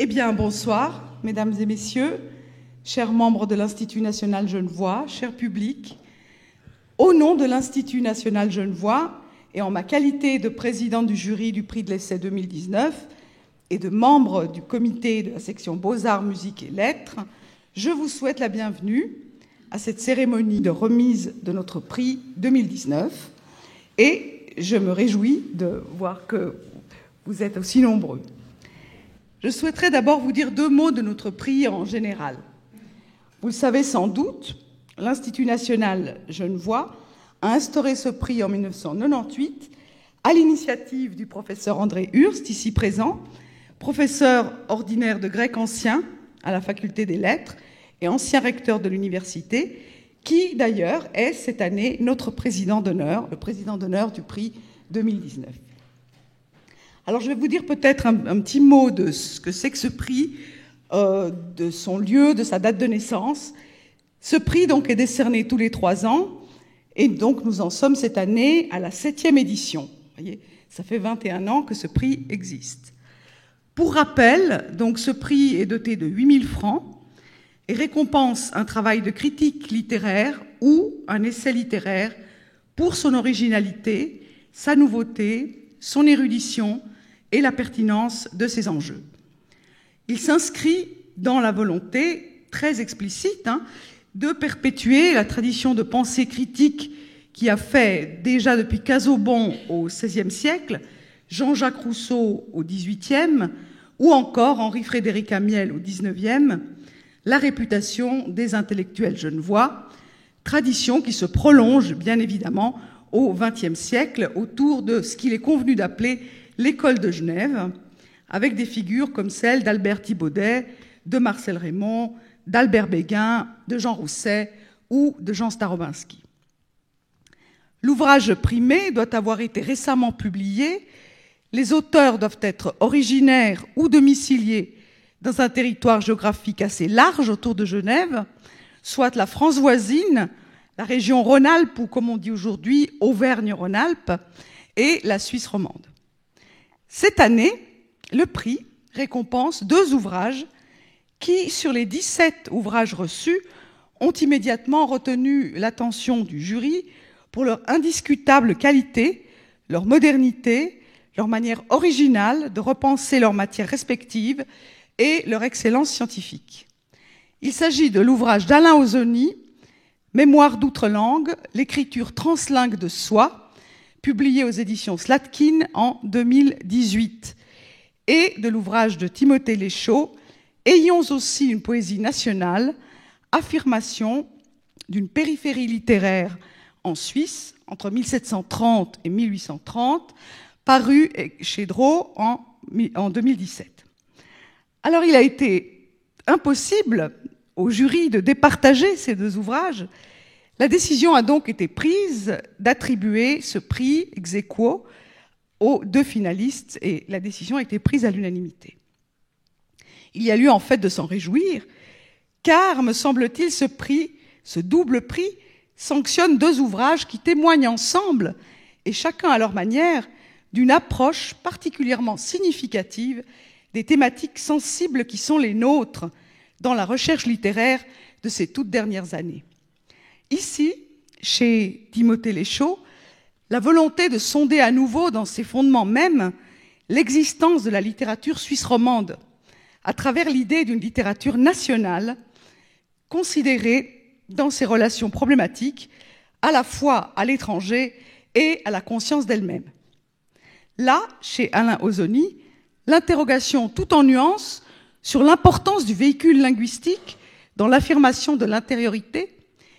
Eh bien, bonsoir, mesdames et messieurs, chers membres de l'Institut national Genevois, cher public. Au nom de l'Institut national Genevois et en ma qualité de présidente du jury du prix de l'Essai 2019 et de membre du comité de la section Beaux-Arts, Musique et Lettres, je vous souhaite la bienvenue à cette cérémonie de remise de notre prix 2019 et je me réjouis de voir que vous êtes aussi nombreux. Je souhaiterais d'abord vous dire 2 mots de notre prix en général. Vous le savez sans doute, l'Institut national Genevois a instauré ce prix en 1998 à l'initiative du professeur André Hurst, ici présent, professeur ordinaire de grec ancien à la faculté des lettres et ancien recteur de l'université, qui d'ailleurs est cette année notre président d'honneur, le président d'honneur du prix 2019. Alors je vais vous dire peut-être un petit mot de ce que c'est que ce prix, de son lieu, de sa date de naissance. Ce prix donc est décerné tous les 3 ans et donc nous en sommes cette année à la 7e édition. Vous voyez, ça fait 21 ans que ce prix existe. Pour rappel, donc ce prix est doté de 8 000 francs et récompense un travail de critique littéraire ou un essai littéraire pour son originalité, sa nouveauté, son érudition et la pertinence de ses enjeux. Il s'inscrit dans la volonté très explicite de perpétuer la tradition de pensée critique qui a fait déjà depuis Casaubon au XVIe siècle, Jean-Jacques Rousseau au XVIIIe, ou encore Henri-Frédéric Amiel au XIXe, la réputation des intellectuels genevois, tradition qui se prolonge bien évidemment au XXe siècle autour de ce qu'il est convenu d'appeler l'école de Genève, avec des figures comme celles d'Albert Thibaudet, de Marcel Raymond, d'Albert Béguin, de Jean Rousset ou de Jean Starobinski. L'ouvrage primé doit avoir été récemment publié. Les auteurs doivent être originaires ou domiciliés dans un territoire géographique assez large autour de Genève, soit la France voisine, la région Rhône-Alpes ou, comme on dit aujourd'hui, Auvergne-Rhône-Alpes, et la Suisse romande. Cette année, le prix récompense 2 ouvrages qui, sur les 17 ouvrages reçus, ont immédiatement retenu l'attention du jury pour leur indiscutable qualité, leur modernité, leur manière originale de repenser leurs matières respectives et leur excellence scientifique. Il s'agit de l'ouvrage d'Alain Ozoni, Mémoire d'outre-langue, l'écriture translingue de soi, publié aux éditions Slatkin en 2018, et de l'ouvrage de Timothée Léchaud, Ayons aussi une poésie nationale, affirmation d'une périphérie littéraire en Suisse entre 1730 et 1830, paru chez Drault en 2017. Alors il a été impossible au jury de départager ces 2 ouvrages. La décision a donc été prise d'attribuer ce prix ex aequo aux 2 finalistes et la décision a été prise à l'unanimité. Il y a lieu en fait de s'en réjouir, car, me semble-t-il, ce double prix, sanctionne 2 ouvrages qui témoignent ensemble, et chacun à leur manière, d'une approche particulièrement significative des thématiques sensibles qui sont les nôtres dans la recherche littéraire de ces toutes dernières années. Ici, chez Timothée Léchaud, la volonté de sonder à nouveau dans ses fondements mêmes l'existence de la littérature suisse romande, à travers l'idée d'une littérature nationale, considérée dans ses relations problématiques, à la fois à l'étranger et à la conscience d'elle-même. Là, chez Alain Ozoni, l'interrogation tout en nuances sur l'importance du véhicule linguistique dans l'affirmation de l'intériorité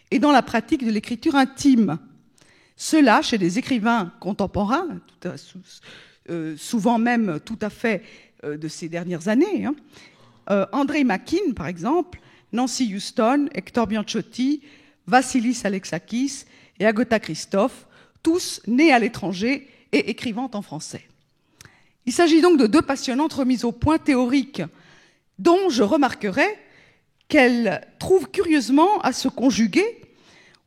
et dans la pratique de l'écriture intime. Cela chez des écrivains contemporains, souvent même tout à fait de ces dernières années. André Makin, par exemple, Nancy Houston, Hector Bianchotti, Vassilis Alexakis et Agota Christophe, tous nés à l'étranger et écrivant en français. Il s'agit donc de 2 passionnantes remises au point théoriques dont je remarquerai qu'elles trouvent curieusement à se conjuguer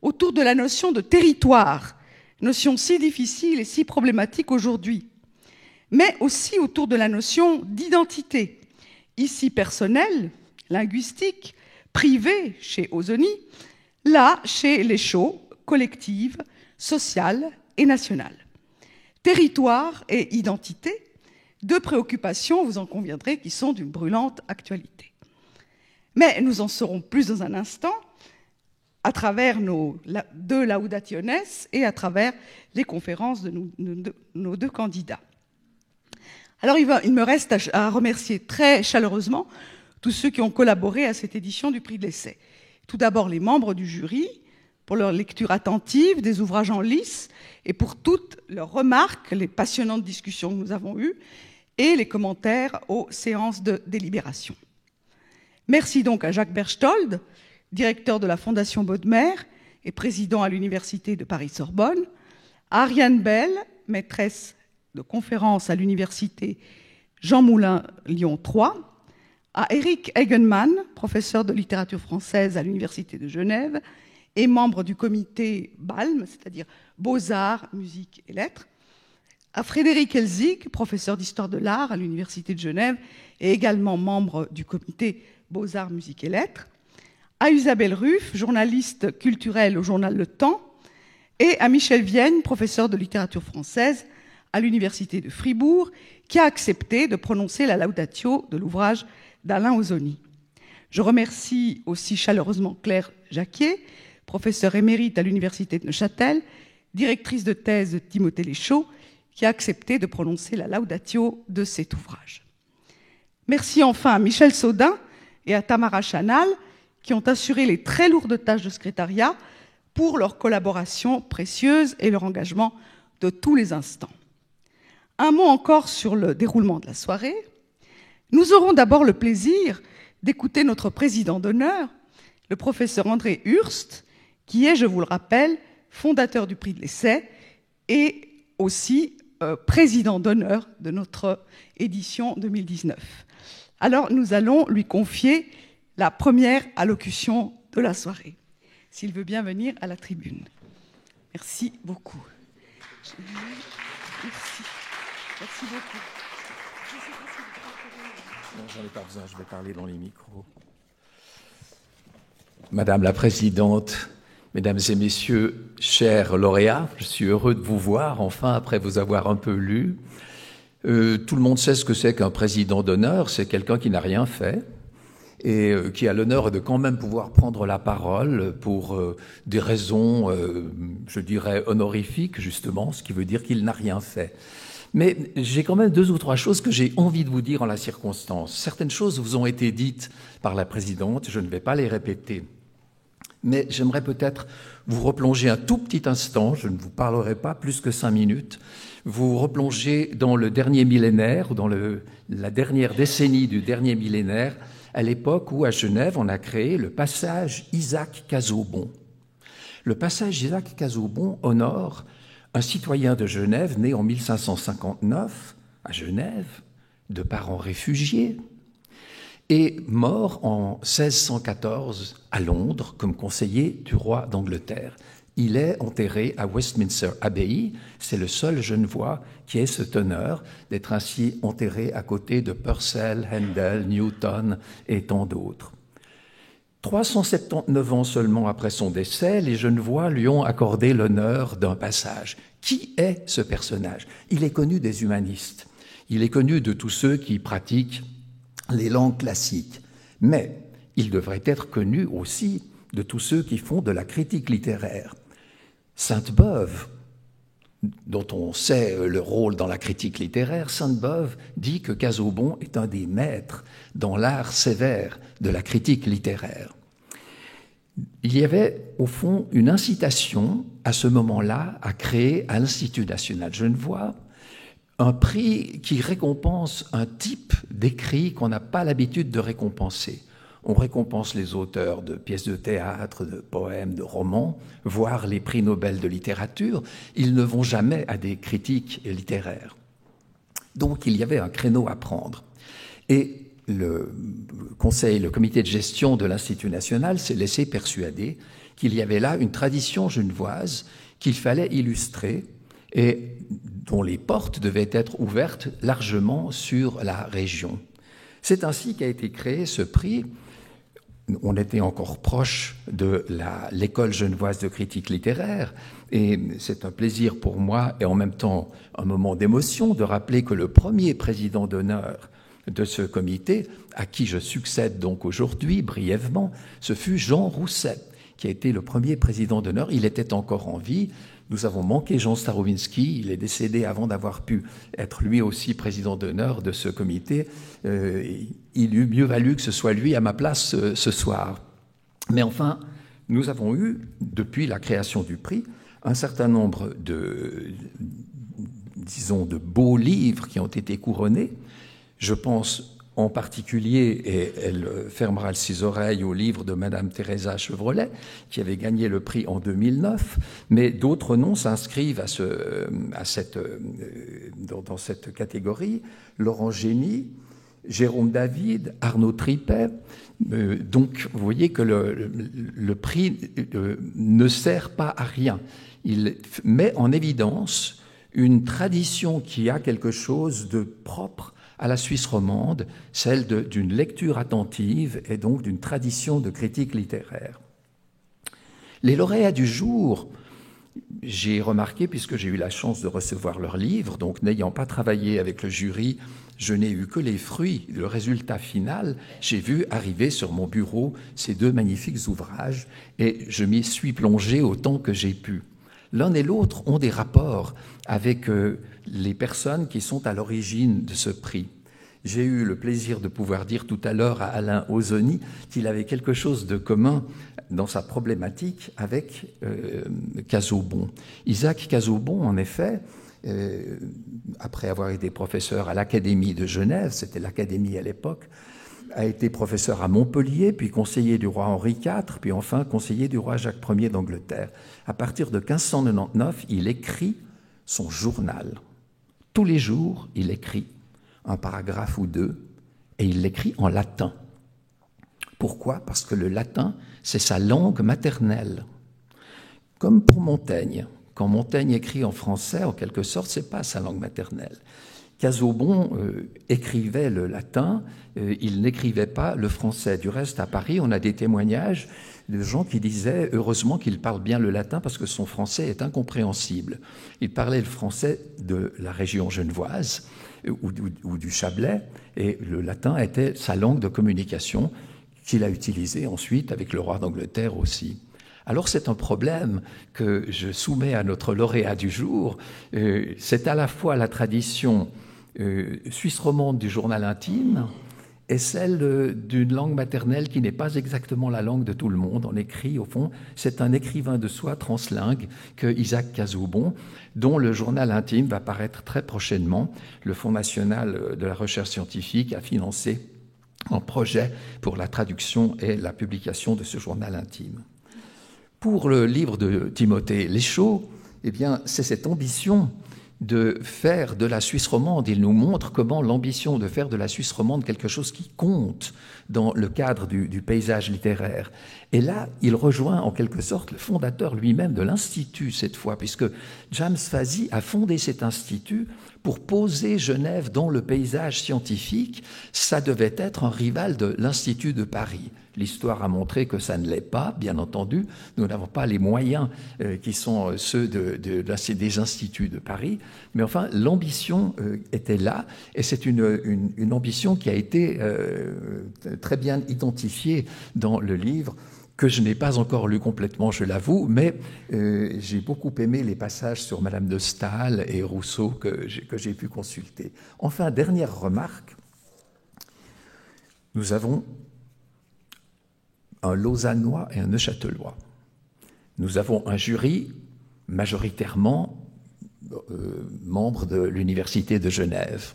autour de la notion de territoire, notion si difficile et si problématique aujourd'hui, mais aussi autour de la notion d'identité, ici personnelle, linguistique, privée chez Ozoni, là chez Léchaud, collective, sociale et nationale. Territoire et identité, 2 préoccupations, vous en conviendrez, qui sont d'une brûlante actualité. Mais nous en saurons plus dans un instant, à travers nos 2 laudationes et à travers les conférences de nos 2 candidats. Alors il me reste à remercier très chaleureusement tous ceux qui ont collaboré à cette édition du prix de l'essai. Tout d'abord les membres du jury, pour leur lecture attentive des ouvrages en lice et pour toutes leurs remarques, les passionnantes discussions que nous avons eues et les commentaires aux séances de délibération. Merci donc à Jacques Berchtold, directeur de la Fondation Bodmer et président à l'Université de Paris-Sorbonne, à Ariane Bell, maîtresse de conférences à l'Université Jean Moulin Lyon 3, à Eric Eigenmann, professeur de littérature française à l'Université de Genève et membre du comité BALM, c'est-à-dire Beaux-Arts, Musique et Lettres, à Frédéric Elzig, professeur d'histoire de l'art à l'Université de Genève et également membre du comité Beaux-Arts, Musique et Lettres, à Isabelle Ruff, journaliste culturelle au journal Le Temps, et à Michel Vienne, professeur de littérature française à l'Université de Fribourg, qui a accepté de prononcer la laudatio de l'ouvrage d'Alain Ozoni. Je remercie aussi chaleureusement Claire Jacquier, professeure émérite à l'Université de Neuchâtel, directrice de thèse de Timothée Léchaud, qui a accepté de prononcer la laudatio de cet ouvrage. Merci enfin à Michel Saudin et à Tamara Chanal, qui ont assuré les très lourdes tâches de secrétariat pour leur collaboration précieuse et leur engagement de tous les instants. Un mot encore sur le déroulement de la soirée. Nous aurons d'abord le plaisir d'écouter notre président d'honneur, le professeur André Hurst, qui est, je vous le rappelle, fondateur du prix de l'essai et aussi président d'honneur de notre édition 2019. Alors, nous allons lui confier la première allocution de la soirée, s'il veut bien venir à la tribune. Merci beaucoup. Merci. Merci beaucoup. Non, j'en ai pas besoin, je vais parler dans les micros. Madame la Présidente, Mesdames et Messieurs, chers lauréats, je suis heureux de vous voir, enfin, après vous avoir un peu lu. Tout le monde sait ce que c'est qu'un président d'honneur, c'est quelqu'un qui n'a rien fait et qui a l'honneur de quand même pouvoir prendre la parole pour des raisons, je dirais, honorifiques, justement, ce qui veut dire qu'il n'a rien fait. Mais j'ai quand même 2 ou 3 choses que j'ai envie de vous dire en la circonstance. Certaines choses vous ont été dites par la présidente, je ne vais pas les répéter. Mais j'aimerais peut-être vous replonger un tout petit instant, je ne vous parlerai pas plus que 5 minutes, vous replonger dans le dernier millénaire, ou dans la dernière décennie du dernier millénaire, à l'époque où, à Genève, on a créé le passage Isaac Casaubon. Le passage Isaac Casaubon honore un citoyen de Genève né en 1559 à Genève, de parents réfugiés, et mort en 1614 à Londres comme conseiller du roi d'Angleterre. Il est enterré à Westminster Abbey. C'est le seul Genevois qui ait cet honneur d'être ainsi enterré à côté de Purcell, Handel, Newton et tant d'autres. 379 ans seulement après son décès, les Genevois lui ont accordé l'honneur d'un passage. Qui est ce personnage? Il est connu des humanistes. Il est connu de tous ceux qui pratiquent les langues classiques. Mais il devrait être connu aussi de tous ceux qui font de la critique littéraire. Sainte-Beuve, dont on sait le rôle dans la critique littéraire, Sainte-Beuve dit que Casaubon est un des maîtres dans l'art sévère de la critique littéraire. Il y avait, au fond, une incitation à ce moment-là à créer à l'Institut national genevois un prix qui récompense un type d'écrit qu'on n'a pas l'habitude de récompenser. On récompense les auteurs de pièces de théâtre, de poèmes, de romans, voire les prix Nobel de littérature. Ils ne vont jamais à des critiques littéraires. Donc il y avait un créneau à prendre. Et le comité de gestion de l'Institut national s'est laissé persuader qu'il y avait là une tradition genevoise qu'il fallait illustrer et dont les portes devaient être ouvertes largement sur la région. C'est ainsi qu'a été créé ce prix. On était encore proche de l'école genevoise de critique littéraire et c'est un plaisir pour moi et en même temps un moment d'émotion de rappeler que le premier président d'honneur de ce comité, à qui je succède donc aujourd'hui brièvement, ce fut Jean Rousset, qui a été le premier président d'honneur. Il était encore en vie. Nous avons manqué Jean Starowinski, il est décédé avant d'avoir pu être lui aussi président d'honneur de ce comité. Il eût mieux valu que ce soit lui à ma place ce soir. Mais enfin, nous avons eu, depuis la création du prix, un certain nombre de beaux livres qui ont été couronnés. Je pense en particulier, et elle fermera ses oreilles au livre de Madame Teresa Chevrolet, qui avait gagné le prix en 2009, mais d'autres noms s'inscrivent dans cette catégorie. Laurent Génie, Jérôme David, Arnaud Tripet. Donc, vous voyez que le prix ne sert pas à rien. Il met en évidence une tradition qui a quelque chose de propre à la Suisse romande, celle d'une lecture attentive et donc d'une tradition de critique littéraire. Les lauréats du jour, j'ai remarqué, puisque j'ai eu la chance de recevoir leurs livres, donc n'ayant pas travaillé avec le jury, je n'ai eu que les fruits, le résultat final. J'ai vu arriver sur mon bureau ces 2 magnifiques ouvrages et je m'y suis plongé autant que j'ai pu. L'un et l'autre ont des rapports avec les personnes qui sont à l'origine de ce prix. J'ai eu le plaisir de pouvoir dire tout à l'heure à Alain Ozoni qu'il avait quelque chose de commun dans sa problématique avec Casaubon. Isaac Casaubon, en effet, après avoir été professeur à l'Académie de Genève, c'était l'Académie à l'époque, a été professeur à Montpellier, puis conseiller du roi Henri IV, puis enfin conseiller du roi Jacques Ier d'Angleterre. À partir de 1599, il écrit son journal. Tous les jours, il écrit un paragraphe ou 2, et il l'écrit en latin. Pourquoi? Parce que le latin, c'est sa langue maternelle. Comme pour Montaigne. Quand Montaigne écrit en français, en quelque sorte, ce n'est pas sa langue maternelle. Casaubon écrivait le latin, il n'écrivait pas le français. Du reste, à Paris, on a des témoignages de gens qui disaient « heureusement qu'il parle bien le latin parce que son français est incompréhensible ». Il parlait le français de la région genevoise ou du Chablais, et le latin était sa langue de communication qu'il a utilisée ensuite avec le roi d'Angleterre aussi. Alors c'est un problème que je soumets à notre lauréat du jour. C'est à la fois la tradition suisse romande du journal intime et celle d'une langue maternelle qui n'est pas exactement la langue de tout le monde. On écrit, au fond, c'est un écrivain de soi translingue que Isaac Casaubon, dont le journal intime va paraître très prochainement. Le Fonds national de la recherche scientifique a financé un projet pour la traduction et la publication de ce journal intime. Pour le livre de Timothée Léchaud, eh bien, c'est cette ambition de faire de la Suisse romande. Il nous montre comment l'ambition de faire de la Suisse romande quelque chose qui compte dans le cadre du paysage littéraire. Et là, il rejoint en quelque sorte le fondateur lui-même de l'Institut cette fois, puisque James Fazy a fondé cet institut pour poser Genève dans le paysage scientifique. Ça devait être un rival de l'Institut de Paris. L'histoire a montré que ça ne l'est pas, bien entendu. Nous n'avons pas les moyens qui sont ceux des instituts de Paris. Mais enfin, l'ambition était là, et c'est une ambition qui a été très bien identifiée dans le livre, que je n'ai pas encore lu complètement, je l'avoue, mais j'ai beaucoup aimé les passages sur Madame de Staël et Rousseau que j'ai pu consulter. Enfin, dernière remarque, nous avons un Lausannois et un Neuchâtelois. Nous avons un jury majoritairement membre de l'Université de Genève.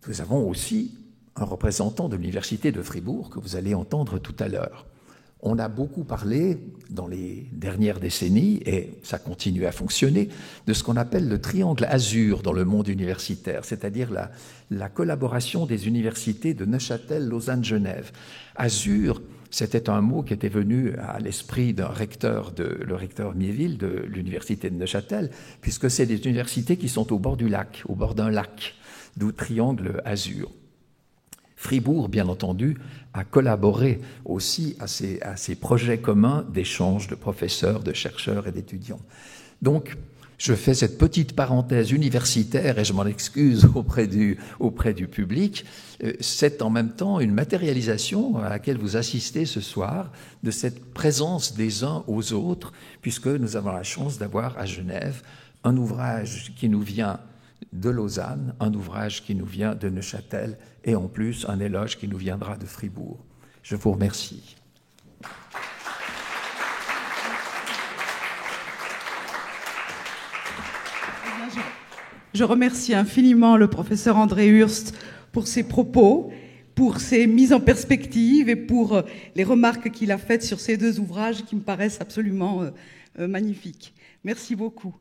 Nous avons aussi un représentant de l'Université de Fribourg que vous allez entendre tout à l'heure. On a beaucoup parlé dans les dernières décennies, et ça continue à fonctionner, de ce qu'on appelle le triangle azur dans le monde universitaire, c'est-à-dire la collaboration des universités de Neuchâtel, Lausanne, Genève. Azur, c'était un mot qui était venu à l'esprit d'un recteur, le recteur Miéville de l'université de Neuchâtel, puisque c'est des universités qui sont au bord du lac, au bord d'un lac, d'où triangle azur. Fribourg, bien entendu, a collaboré aussi à ces projets communs d'échange de professeurs, de chercheurs et d'étudiants. Donc, je fais cette petite parenthèse universitaire, et je m'en excuse auprès du public. C'est en même temps une matérialisation à laquelle vous assistez ce soir de cette présence des uns aux autres, puisque nous avons la chance d'avoir à Genève un ouvrage qui nous vient de Lausanne, un ouvrage qui nous vient de Neuchâtel, et en plus un éloge qui nous viendra de Fribourg. Je vous remercie. Je remercie infiniment le professeur André Hurst pour ses propos, pour ses mises en perspective et pour les remarques qu'il a faites sur ces 2 ouvrages qui me paraissent absolument magnifiques. Merci beaucoup.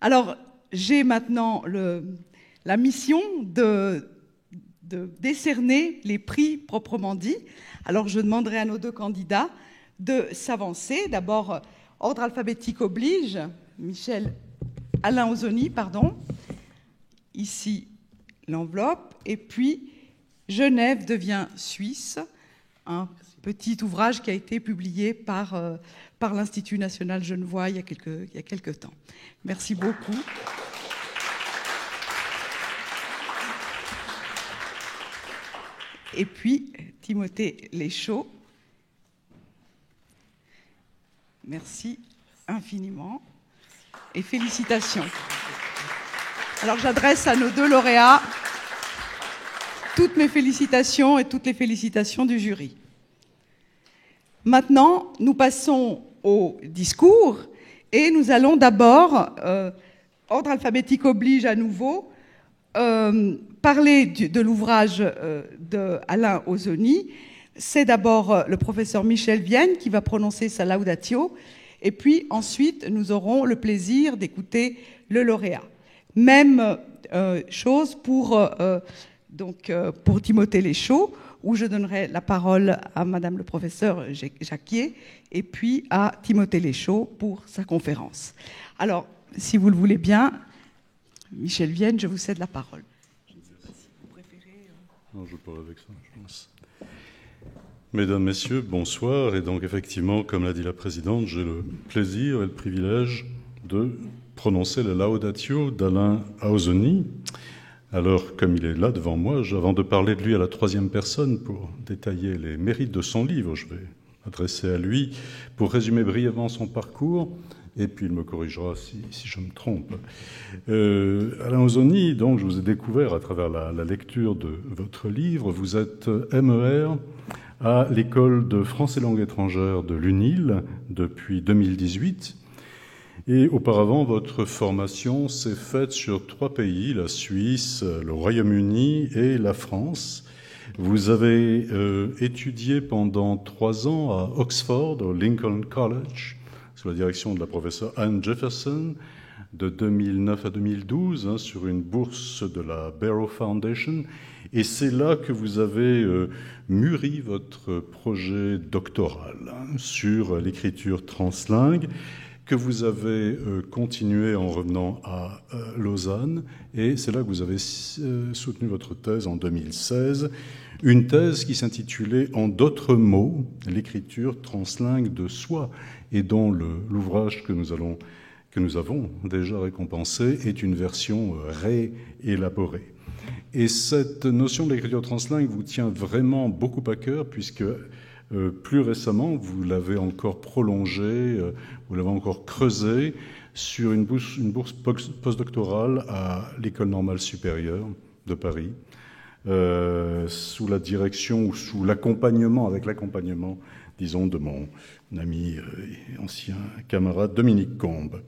Alors, j'ai maintenant la mission de décerner les prix proprement dits. Alors, je demanderai à nos 2 candidats de s'avancer. D'abord, ordre alphabétique oblige. Alain Ozoni, pardon. Ici, l'enveloppe. Et puis, Genève devient Suisse, un petit ouvrage qui a été publié par l'Institut national genevois il y a quelques temps. Merci beaucoup. et puis Timothée Leschaux. Merci infiniment et félicitations. Alors j'adresse à nos deux lauréats toutes mes félicitations et toutes les félicitations du jury. Maintenant, nous passons au discours et nous allons d'abord, ordre alphabétique oblige à nouveau, parler de l'ouvrage d'Alain Ausoni. C'est d'abord le professeur Michel Vienne qui va prononcer sa laudatio, et puis ensuite nous aurons le plaisir d'écouter le lauréat. Même chose pour Timothée Leschaux, où je donnerai la parole à Madame le professeur Jacquier, et puis à Timothée Leschaux pour sa conférence. Alors, si vous le voulez bien, Michel Vienne, je vous cède la parole. Je ne sais pas si vous préférez... Non, je parle avec ça, je pense. Mesdames, Messieurs, bonsoir. Et donc, effectivement, comme l'a dit la présidente, j'ai le plaisir et le privilège de prononcer la laudatio d'Alain Ausoni. Alors, comme il est là devant moi, avant de parler de lui à la troisième personne pour détailler les mérites de son livre, je vais m'adresser à lui pour résumer brièvement son parcours, et puis il me corrigera si je me trompe. Alain Ausoni, donc, je vous ai découvert à travers la lecture de votre livre. Vous êtes MER à l'école de français langue étrangère de l'UNIL depuis 2018. Et auparavant, votre formation s'est faite sur 3 pays, la Suisse, le Royaume-Uni et la France. Vous avez étudié pendant 3 ans à Oxford, au Lincoln College, sous la direction de la professeure Anne Jefferson, de 2009 à 2012, sur une bourse de la Barrow Foundation. Et c'est là que vous avez mûri votre projet doctoral sur l'écriture translingue, que vous avez continué en revenant à Lausanne, et c'est là que vous avez soutenu votre thèse en 2016, une thèse qui s'intitulait « En d'autres mots, l'écriture translingue de soi », et dont l'ouvrage que nous avons déjà récompensé est une version réélaborée. Et cette notion de l'écriture translingue vous tient vraiment beaucoup à cœur, puisque plus récemment, vous l'avez encore prolongé, vous l'avez encore creusé sur une bourse postdoctorale à l'École normale supérieure de Paris, sous la direction ou sous l'accompagnement, avec l'accompagnement, disons, de mon ami et ancien camarade Dominique Combe.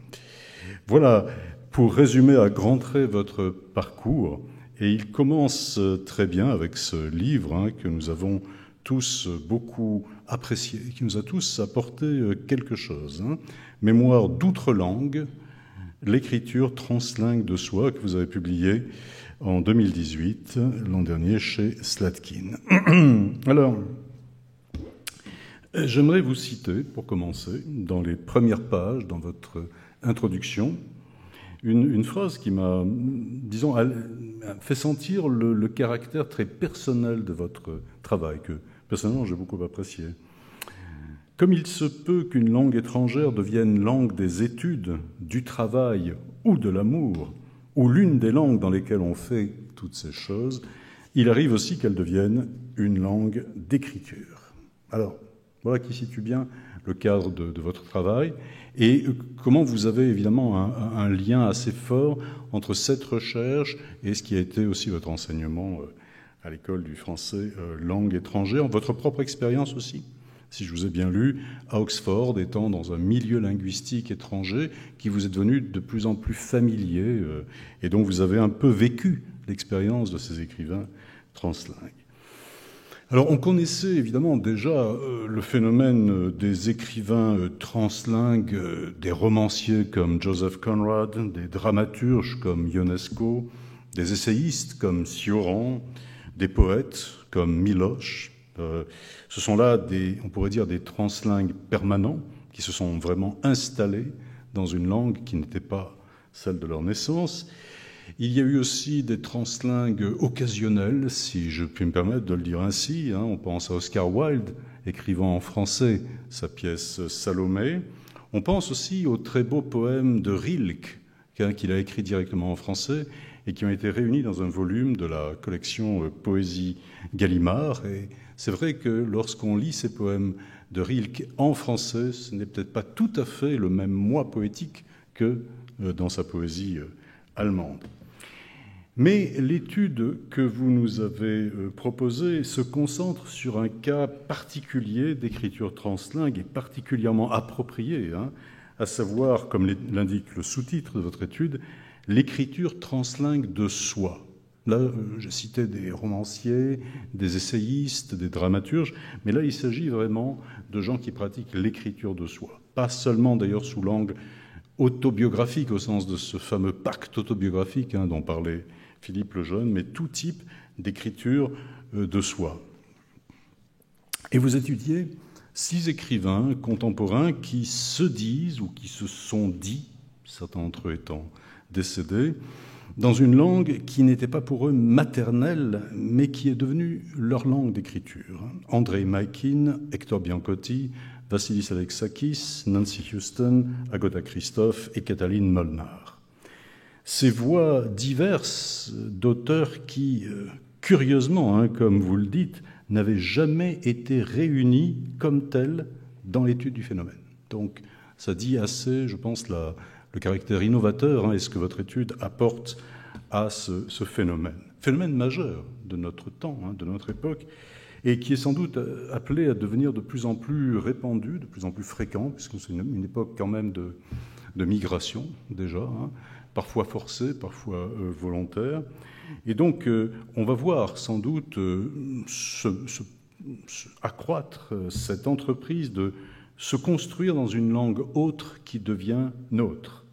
Voilà, pour résumer à grands traits votre parcours, et il commence très bien avec ce livre que nous avons tous beaucoup apprécié, qui nous a tous apporté quelque chose. Mémoire d'outre-langue, l'écriture translingue de soi, que vous avez publié en 2018, l'an dernier, chez Slatkin. Alors, j'aimerais vous citer, pour commencer, dans les premières pages, dans votre introduction, une phrase qui m'a, disons, fait sentir le caractère très personnel de votre travail, que personnellement j'ai beaucoup apprécié. Comme il se peut qu'une langue étrangère devienne langue des études, du travail ou de l'amour, ou l'une des langues dans lesquelles on fait toutes ces choses, il arrive aussi qu'elle devienne une langue d'écriture. Alors, voilà qui situe bien le cadre de votre travail et comment vous avez évidemment un lien assez fort entre cette recherche et ce qui a été aussi votre enseignement à l'école du français langue étrangère, votre propre expérience aussi, si je vous ai bien lu, à Oxford, étant dans un milieu linguistique étranger qui vous est devenu de plus en plus familier et dont vous avez un peu vécu l'expérience de ces écrivains translingues. Alors, on connaissait évidemment déjà le phénomène des écrivains translingues, des romanciers comme Joseph Conrad, des dramaturges comme Ionesco, des essayistes comme Cioran, des poètes comme Miloš. Ce sont là on pourrait dire, des translingues permanents qui se sont vraiment installés dans une langue qui n'était pas celle de leur naissance. Il y a eu aussi des translingues occasionnelles, si je puis me permettre de le dire ainsi. On pense à Oscar Wilde, écrivant en français sa pièce Salomé. On pense aussi au très beau poème de Rilke, qu'il a écrit directement en français, et qui ont été réunis dans un volume de la collection Poésie Gallimard. Et c'est vrai que lorsqu'on lit ces poèmes de Rilke en français, ce n'est peut-être pas tout à fait le même moi poétique que dans sa poésie allemande. Mais l'étude que vous nous avez proposée se concentre sur un cas particulier d'écriture translingue et particulièrement approprié, à savoir, comme l'indique le sous-titre de votre étude, l'écriture translingue de soi. Là, je citais des romanciers, des essayistes, des dramaturges, mais là, il s'agit vraiment de gens qui pratiquent l'écriture de soi. Pas seulement, d'ailleurs, sous l'angle autobiographique, au sens de ce fameux pacte autobiographique dont parlait Philippe le Jeune, mais tout type d'écriture de soi. Et vous étudiez 6 écrivains contemporains qui se disent ou qui se sont dit, certains d'entre eux étant décédés, dans une langue qui n'était pas pour eux maternelle, mais qui est devenue leur langue d'écriture. Andrei Maïkine, Hector Biancotti, Vassilis Alexakis, Nancy Houston, Agatha Christophe et Katalin Molnar. Ces voix diverses d'auteurs qui, curieusement, comme vous le dites, n'avaient jamais été réunies comme telles dans l'étude du phénomène. Donc, ça dit assez, je pense, le caractère innovateur et ce que votre étude apporte à ce phénomène. Phénomène majeur de notre temps, de notre époque, et qui est sans doute appelé à devenir de plus en plus répandu, de plus en plus fréquent, puisque c'est une époque quand même de migration déjà, parfois forcée, parfois volontaire. Et donc, on va voir sans doute accroître cette entreprise de se construire dans une langue autre qui devient nôtre.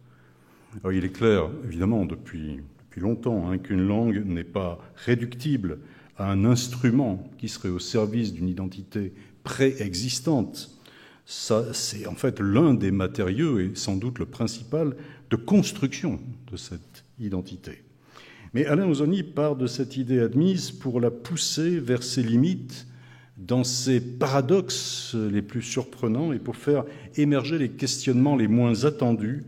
Alors, il est clair, évidemment, depuis longtemps, qu'une langue n'est pas réductible à un instrument qui serait au service d'une identité préexistante. Ça, c'est en fait l'un des matériaux, et sans doute le principal, de construction de cette identité. Mais Alain Ausoni part de cette idée admise pour la pousser vers ses limites, dans ses paradoxes les plus surprenants, et pour faire émerger les questionnements les moins attendus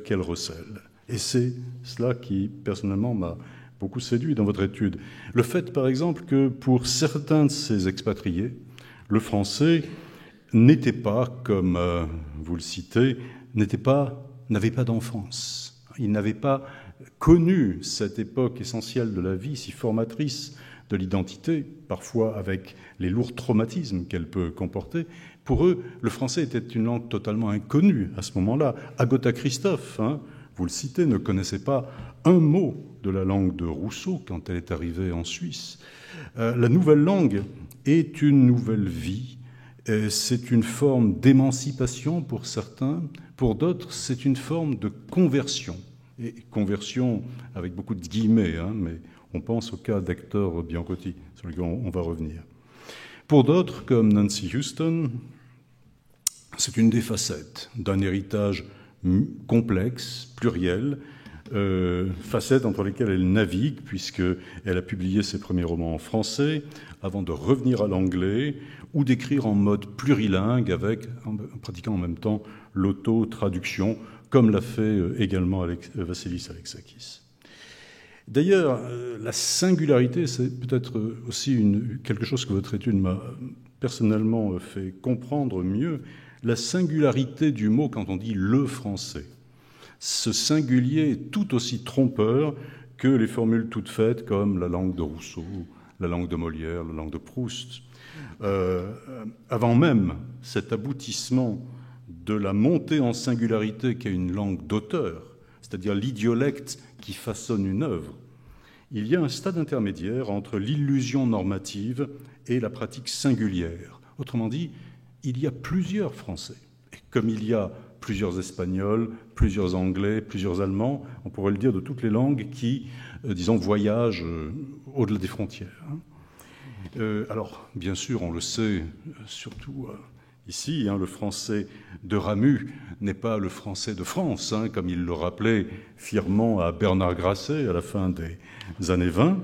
qu'elle recèle. Et c'est cela qui, personnellement, m'a beaucoup séduit dans votre étude. Le fait, par exemple, que pour certains de ces expatriés, le français n'était pas, comme vous le citez, n'avait pas d'enfance. Il n'avait pas connu cette époque essentielle de la vie, si formatrice de l'identité, parfois avec les lourds traumatismes qu'elle peut comporter. Pour eux, le français était une langue totalement inconnue à ce moment-là. Agatha Christophe, vous le citez, ne connaissait pas un mot de la langue de Rousseau quand elle est arrivée en Suisse. La nouvelle langue est une nouvelle vie. C'est une forme d'émancipation pour certains. Pour d'autres, c'est une forme de conversion. Et conversion avec beaucoup de guillemets, mais on pense au cas d'Hector Biancotti, sur lequel on va revenir. Pour d'autres, comme Nancy Houston, c'est une des facettes d'un héritage complexe, pluriel, facettes entre lesquelles elle navigue, puisqu'elle a publié ses premiers romans en français, avant de revenir à l'anglais, ou d'écrire en mode plurilingue, en pratiquant en même temps l'auto-traduction, comme l'a fait également Vassilis Alexakis. D'ailleurs, la singularité, c'est peut-être aussi quelque chose que votre étude m'a personnellement fait comprendre mieux, la singularité du mot quand on dit « le français ». Ce singulier est tout aussi trompeur que les formules toutes faites comme la langue de Rousseau, la langue de Molière, la langue de Proust. Avant même cet aboutissement de la montée en singularité qu'est une langue d'auteur, c'est-à-dire l'idiolecte qui façonne une œuvre, il y a un stade intermédiaire entre l'illusion normative et la pratique singulière. Autrement dit, il y a plusieurs Français. Et comme il y a plusieurs Espagnols, plusieurs Anglais, plusieurs Allemands, on pourrait le dire de toutes les langues qui, disons, voyagent au-delà des frontières. Alors, bien sûr, on le sait, surtout ici, le français de Ramus n'est pas le français de France, comme il le rappelait fièrement à Bernard Grasset à la fin des années 20.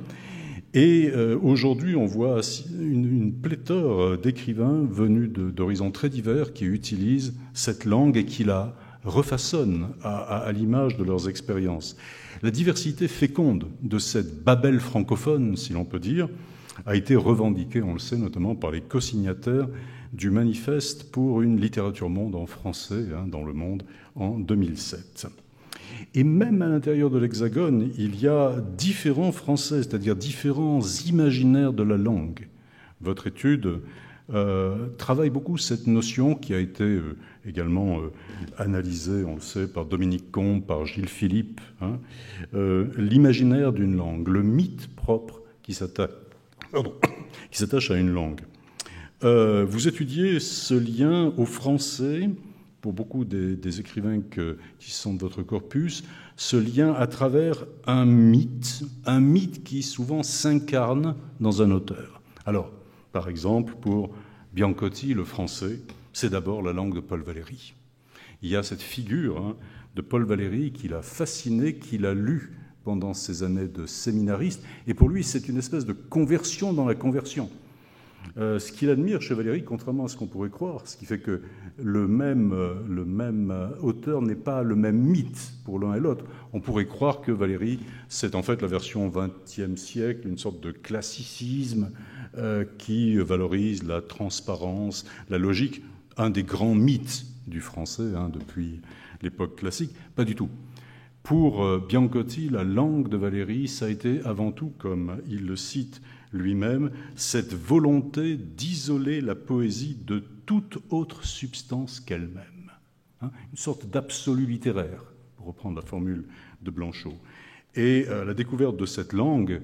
Et aujourd'hui, on voit une pléthore d'écrivains venus d'horizons très divers qui utilisent cette langue et qui la refaçonnent à l'image de leurs expériences. La diversité féconde de cette Babel francophone, si l'on peut dire, a été revendiquée, on le sait, notamment par les co-signataires du manifeste pour une littérature monde en français dans le monde en 2007. Et même à l'intérieur de l'Hexagone, il y a différents français, c'est-à-dire différents imaginaires de la langue. Votre étude travaille beaucoup cette notion qui a été également analysée, on le sait, par Dominique Combe, par Gilles Philippe, l'imaginaire d'une langue, le mythe propre qui s'attache à une langue. Vous étudiez ce lien au français, pour beaucoup des écrivains qui sont de votre corpus, ce lien à travers un mythe qui souvent s'incarne dans un auteur. Alors, par exemple, pour Biancotti, le français, c'est d'abord la langue de Paul Valéry. Il y a cette figure de Paul Valéry qui l'a fasciné, qui l'a lu pendant ses années de séminariste, et pour lui, c'est une espèce de conversion dans la conversion. Ce qu'il admire chez Valéry, contrairement à ce qu'on pourrait croire, ce qui fait que le même auteur n'est pas le même mythe pour l'un et l'autre. On pourrait croire que Valéry, c'est en fait la version XXe siècle, une sorte de classicisme qui valorise la transparence, la logique, un des grands mythes du français depuis l'époque classique. Pas du tout. Pour Biancotti, la langue de Valéry, ça a été avant tout, comme il le cite lui-même, cette volonté d'isoler la poésie de toute autre substance qu'elle-même. Une sorte d'absolu littéraire, pour reprendre la formule de Blanchot. Et la découverte de cette langue,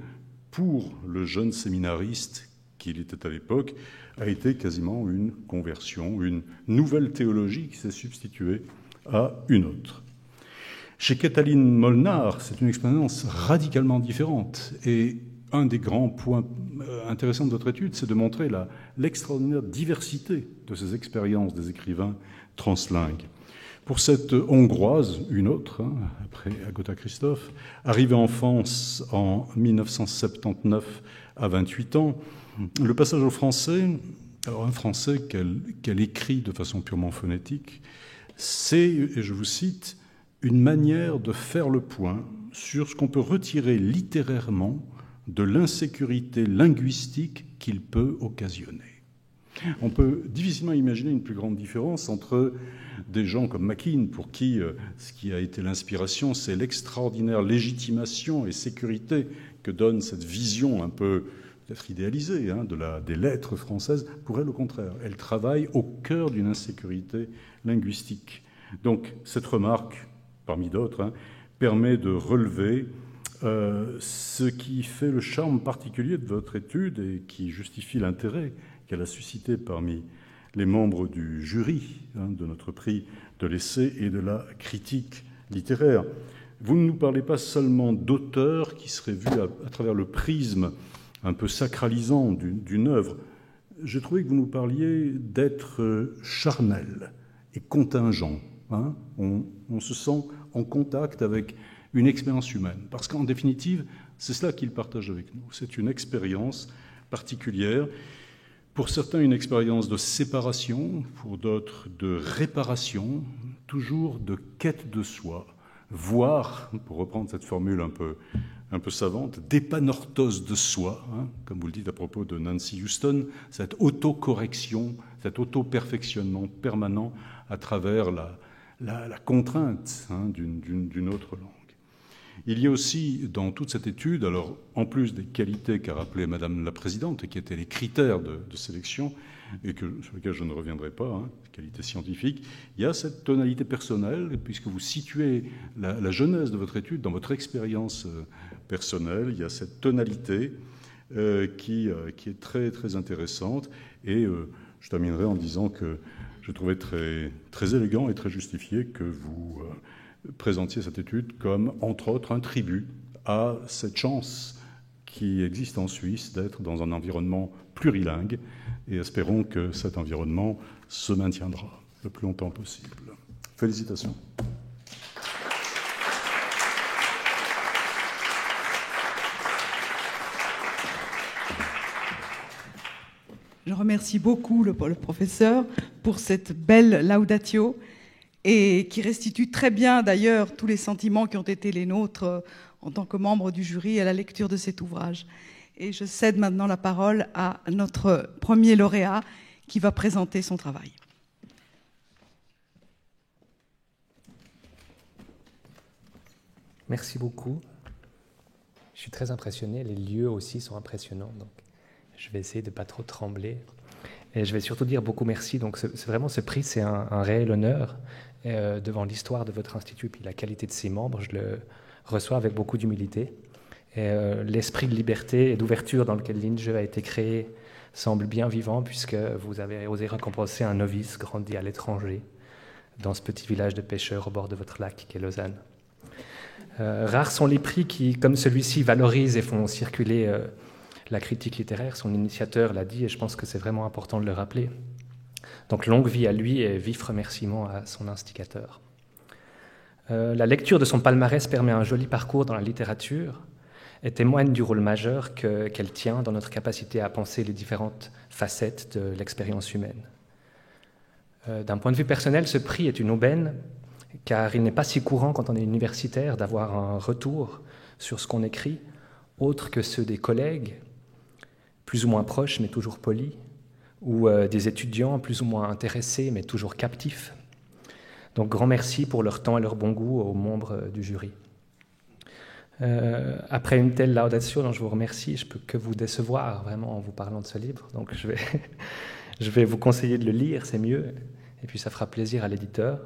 pour le jeune séminariste qu'il était à l'époque, a été quasiment une conversion, une nouvelle théologie qui s'est substituée à une autre. Chez Katalin Molnar, c'est une expérience radicalement différente. Et un des grands points intéressants de votre étude, c'est de montrer l'extraordinaire diversité de ces expériences des écrivains translingues. Pour cette Hongroise, une autre, après Agota Christophe, arrivée en France en 1979 à 28 ans, le passage au français, alors un français qu'elle écrit de façon purement phonétique, c'est, et je vous cite, une manière de faire le point sur ce qu'on peut retirer littérairement de l'insécurité linguistique qu'il peut occasionner. On peut difficilement imaginer une plus grande différence entre des gens comme Mackin, pour qui ce qui a été l'inspiration, c'est l'extraordinaire légitimation et sécurité que donne cette vision un peu peut-être idéalisée des lettres françaises. Pour elle, au contraire, elle travaille au cœur d'une insécurité linguistique. Donc cette remarque, parmi d'autres, permet de relever ce qui fait le charme particulier de votre étude et qui justifie l'intérêt qu'elle a suscité parmi les membres du jury de notre prix de l'essai et de la critique littéraire. Vous ne nous parlez pas seulement d'auteurs qui seraient vus à travers le prisme un peu sacralisant d'une œuvre. J'ai trouvé que vous nous parliez d'êtres charnels et contingents. On se sent en contact avec une expérience humaine. Parce qu'en définitive, c'est cela qu'ils partagent avec nous. C'est une expérience particulière. Pour certains, une expérience de séparation, pour d'autres, de réparation, toujours de quête de soi, voire, pour reprendre cette formule un peu savante, d'épanorthose de soi, comme vous le dites à propos de Nancy Houston, cette autocorrection, cet auto-perfectionnement permanent à travers la contrainte d'une autre langue. Il y a aussi dans toute cette étude, alors en plus des qualités qu'a rappelées Madame la Présidente et qui étaient les critères de sélection, et sur lesquels je ne reviendrai pas, qualités scientifiques, il y a cette tonalité personnelle, puisque vous situez la genèse de votre étude dans votre expérience personnelle, il y a cette tonalité qui est très, très intéressante, et je terminerai en disant que je trouvais très, très élégant et très justifié que vous présentiez cette étude comme, entre autres, un tribut à cette chance qui existe en Suisse d'être dans un environnement plurilingue, et espérons que cet environnement se maintiendra le plus longtemps possible. Félicitations. Je remercie beaucoup le professeur pour cette belle laudatio. et qui restitue très bien d'ailleurs tous les sentiments qui ont été les nôtres en tant que membre du jury à la lecture de cet ouvrage. Et je cède maintenant la parole à notre premier lauréat qui va présenter son travail. Merci beaucoup. Je suis très impressionné, les lieux aussi sont impressionnants, donc je vais essayer de ne pas trop trembler. Et je vais surtout dire beaucoup merci. Donc vraiment, ce prix, c'est un réel honneur devant l'histoire de votre institut et puis la qualité de ses membres. Je le reçois avec beaucoup d'humilité. Et l'esprit de liberté et d'ouverture dans lequel l'INJE a été créé semble bien vivant, puisque vous avez osé récompenser un novice grandi à l'étranger, dans ce petit village de pêcheurs au bord de votre lac qu'est Lausanne. Rares sont les prix qui, comme celui-ci, valorisent et font circuler la critique littéraire. Son initiateur l'a dit et je pense que c'est vraiment important de le rappeler. Donc longue vie à lui et vif remerciement à son instigateur. La lecture de son palmarès permet un joli parcours dans la littérature et témoigne du rôle majeur qu'elle tient dans notre capacité à penser les différentes facettes de l'expérience humaine. D'un point de vue personnel, ce prix est une aubaine, car il n'est pas si courant quand on est universitaire d'avoir un retour sur ce qu'on écrit, autre que ceux des collègues, plus ou moins proches mais toujours polis, ou des étudiants plus ou moins intéressés mais toujours captifs. Donc grand merci pour leur temps et leur bon goût aux membres du jury. Après une telle laudatio dont je vous remercie, je ne peux que vous décevoir vraiment en vous parlant de ce livre, donc je vais vous conseiller de le lire, c'est mieux, et puis ça fera plaisir à l'éditeur,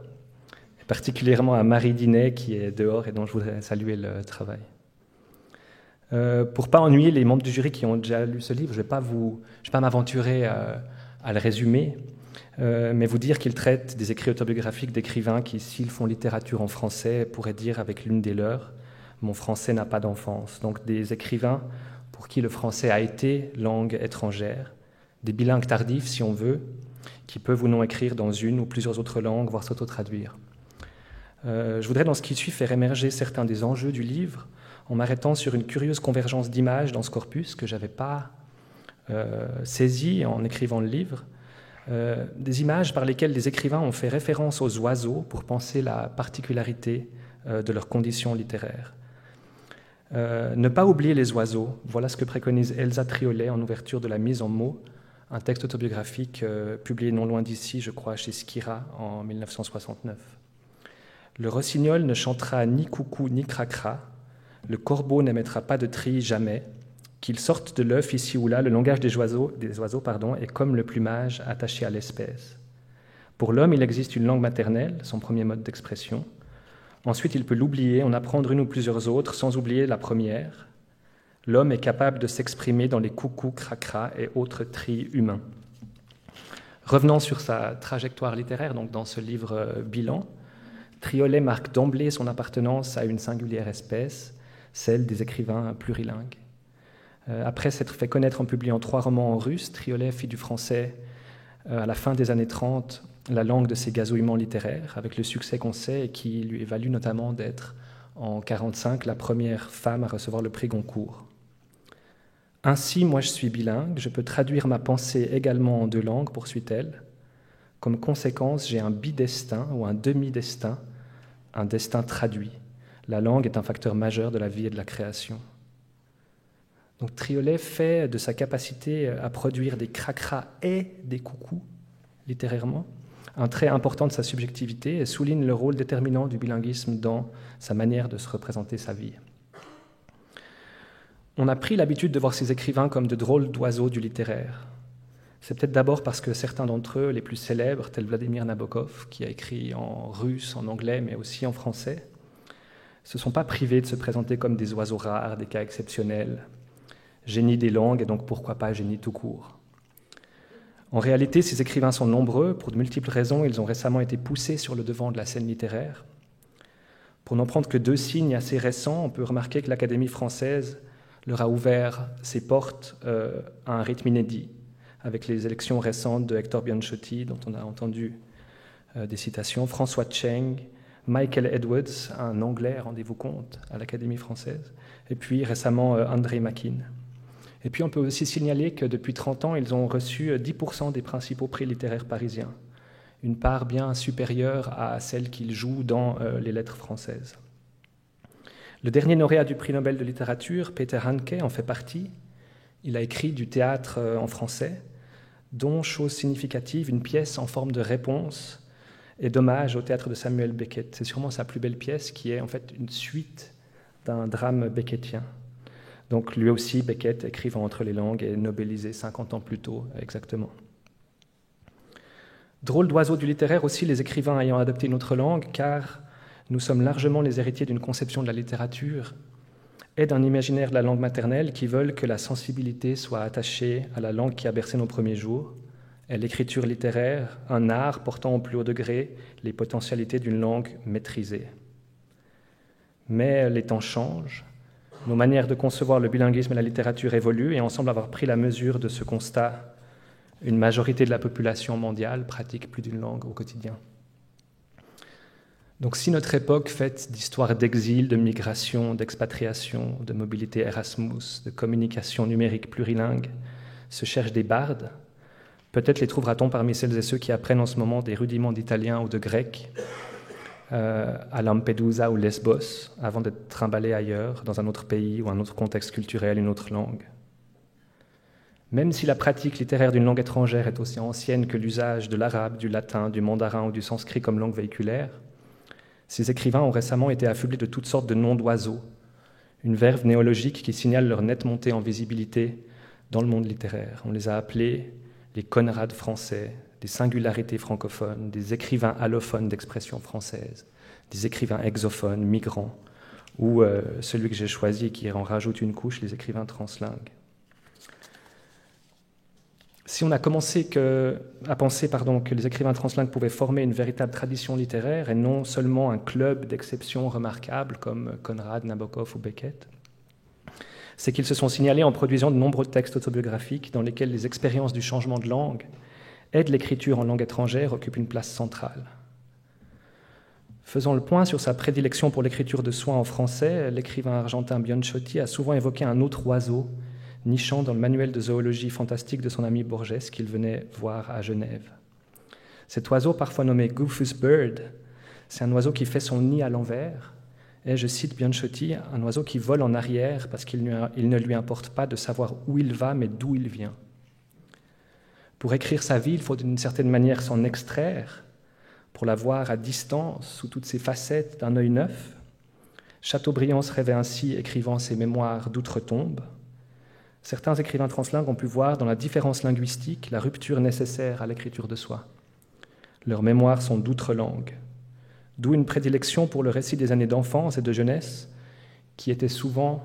et particulièrement à Marie Dinet qui est dehors et dont je voudrais saluer le travail. Pour ne pas ennuyer les membres du jury qui ont déjà lu ce livre, je ne vais pas m'aventurer à le résumer, mais vous dire qu'il traite des écrits autobiographiques d'écrivains qui, s'ils font littérature en français, pourraient dire avec l'une des leurs « Mon français n'a pas d'enfance ». Donc des écrivains pour qui le français a été langue étrangère, des bilingues tardifs si on veut, qui peuvent ou non écrire dans une ou plusieurs autres langues, voire s'auto-traduire. Je voudrais dans ce qui suit faire émerger certains des enjeux du livre en m'arrêtant sur une curieuse convergence d'images dans ce corpus que je n'avais pas saisi en écrivant le livre, des images par lesquelles les écrivains ont fait référence aux oiseaux pour penser la particularité de leurs conditions littéraires. Ne pas oublier les oiseaux, voilà ce que préconise Elsa Triolet en ouverture de La Mise en mots, un texte autobiographique publié non loin d'ici, je crois, chez Skira en 1969. Le rossignol ne chantera ni coucou ni cracra, le corbeau n'émettra pas de tri jamais, qu'il sorte de l'œuf ici ou là, le langage des oiseaux est comme le plumage attaché à l'espèce. Pour l'homme, il existe une langue maternelle, son premier mode d'expression. Ensuite, il peut l'oublier, en apprendre une ou plusieurs autres, sans oublier la première. L'homme est capable de s'exprimer dans les coucous, cracras et autres tris humains. Revenant sur sa trajectoire littéraire, donc dans ce livre bilan, Triolet marque d'emblée son appartenance à une singulière espèce, celle des écrivains plurilingues. Après s'être fait connaître en publiant 3 romans en russe, Triolet fit du français, à la fin des années 30, la langue de ses gazouillements littéraires, avec le succès qu'on sait et qui lui est valu notamment d'être, en 1945, la première femme à recevoir le prix Goncourt. Ainsi, moi je suis bilingue, je peux traduire ma pensée également en 2 langues, poursuit-elle. Comme conséquence, j'ai un bidestin ou un demi-destin, un destin traduit. La langue est un facteur majeur de la vie et de la création. Donc Triolet fait de sa capacité à produire des cracras et des coucous, littérairement, un trait important de sa subjectivité et souligne le rôle déterminant du bilinguisme dans sa manière de se représenter sa vie. On a pris l'habitude de voir ces écrivains comme de drôles d'oiseaux du littéraire. C'est peut-être d'abord parce que certains d'entre eux, les plus célèbres, tels Vladimir Nabokov, qui a écrit en russe, en anglais, mais aussi en français, se sont pas privés de se présenter comme des oiseaux rares, des cas exceptionnels, génie des langues et donc pourquoi pas génie tout court. En réalité, ces écrivains sont nombreux, pour de multiples raisons, ils ont récemment été poussés sur le devant de la scène littéraire. Pour n'en prendre que 2 signes assez récents, on peut remarquer que l'Académie française leur a ouvert ses portes à un rythme inédit, avec les élections récentes de Hector Bianchotti, dont on a entendu des citations, François Cheng, Michael Edwards, un Anglais, rendez-vous compte, à l'Académie française, et puis récemment André Makin. Et puis on peut aussi signaler que depuis 30 ans, ils ont reçu 10% des principaux prix littéraires parisiens. une part bien supérieure à celle qu'il joue dans les lettres françaises. Le dernier lauréat du prix Nobel de littérature, Peter Handke, en fait partie. Il a écrit du théâtre en français, dont, chose significative, une pièce en forme de réponse et d'hommage au théâtre de Samuel Beckett. C'est sûrement sa plus belle pièce, qui est en fait une suite d'un drame beckettien. Donc lui aussi, Beckett, écrivant entre les langues, est nobelisé 50 ans plus tôt, exactement. Drôle d'oiseau du littéraire aussi, les écrivains ayant adopté une autre langue, car nous sommes largement les héritiers d'une conception de la littérature et d'un imaginaire de la langue maternelle qui veulent que la sensibilité soit attachée à la langue qui a bercé nos premiers jours, et l'écriture littéraire, un art portant au plus haut degré les potentialités d'une langue maîtrisée. Mais les temps changent, nos manières de concevoir le bilinguisme et la littérature évoluent et on semble avoir pris la mesure de ce constat. Une majorité de la population mondiale pratique plus d'une langue au quotidien. Donc si notre époque faite d'histoires d'exil, de migration, d'expatriation, de mobilité Erasmus, de communication numérique plurilingue, se cherche des bardes, peut-être les trouvera-t-on parmi celles et ceux qui apprennent en ce moment des rudiments d'italien ou de grec à Lampedusa ou Lesbos, avant d'être trimballés ailleurs, dans un autre pays ou un autre contexte culturel, une autre langue. Même si la pratique littéraire d'une langue étrangère est aussi ancienne que l'usage de l'arabe, du latin, du mandarin ou du sanskrit comme langue véhiculaire, ces écrivains ont récemment été affublés de toutes sortes de noms d'oiseaux, une verve néologique qui signale leur nette montée en visibilité dans le monde littéraire. On les a appelés les Conrad français, des singularités francophones, des écrivains allophones d'expression française, des écrivains exophones, migrants, ou celui que j'ai choisi et qui en rajoute une couche, les écrivains translingues. Si on a commencé à penser que les écrivains translingues pouvaient former une véritable tradition littéraire et non seulement un club d'exceptions remarquables comme Conrad, Nabokov ou Beckett, c'est qu'ils se sont signalés en produisant de nombreux textes autobiographiques dans lesquels les expériences du changement de langue et de l'écriture en langue étrangère occupent une place centrale. Faisant le point sur sa prédilection pour l'écriture de soi en français, l'écrivain argentin Bianchotti a souvent évoqué un autre oiseau nichant dans le manuel de zoologie fantastique de son ami Borges qu'il venait voir à Genève. Cet oiseau, parfois nommé Goofus Bird, c'est un oiseau qui fait son nid à l'envers, et, je cite Bianchotti, un oiseau qui vole en arrière parce qu'il ne lui importe pas de savoir où il va, mais d'où il vient. Pour écrire sa vie, il faut d'une certaine manière s'en extraire, pour la voir à distance, sous toutes ses facettes d'un œil neuf. Chateaubriand se rêvait ainsi écrivant ses mémoires d'outre-tombe. Certains écrivains translingues ont pu voir dans la différence linguistique la rupture nécessaire à l'écriture de soi. Leurs mémoires sont d'outre-langue, d'où une prédilection pour le récit des années d'enfance et de jeunesse qui étaient souvent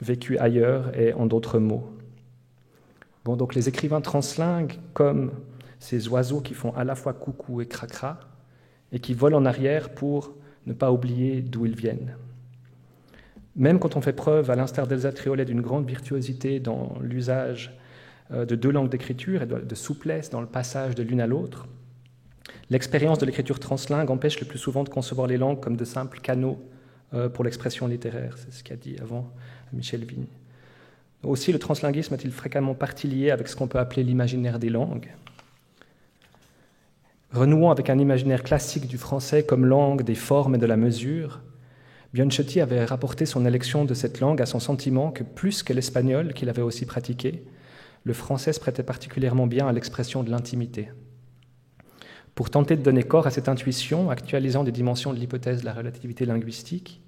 vécues ailleurs et en d'autres mots. Donc les écrivains translingues, comme ces oiseaux qui font à la fois coucou et cracra, et qui volent en arrière pour ne pas oublier d'où ils viennent. Même quand on fait preuve, à l'instar d'Elsa Triolet, d'une grande virtuosité dans l'usage de deux langues d'écriture et de souplesse dans le passage de l'une à l'autre, l'expérience de l'écriture translingue empêche le plus souvent de concevoir les langues comme de simples canaux pour l'expression littéraire. C'est ce qu'a dit avant Michel Vigne. Aussi, le translinguisme est-il fréquemment partie lié avec ce qu'on peut appeler l'imaginaire des langues. Renouant avec un imaginaire classique du français comme langue des formes et de la mesure, Bianchotti avait rapporté son élection de cette langue à son sentiment que, plus que l'espagnol, qu'il avait aussi pratiqué, le français se prêtait particulièrement bien à l'expression de l'intimité. Pour tenter de donner corps à cette intuition, actualisant des dimensions de l'hypothèse de la relativité linguistique,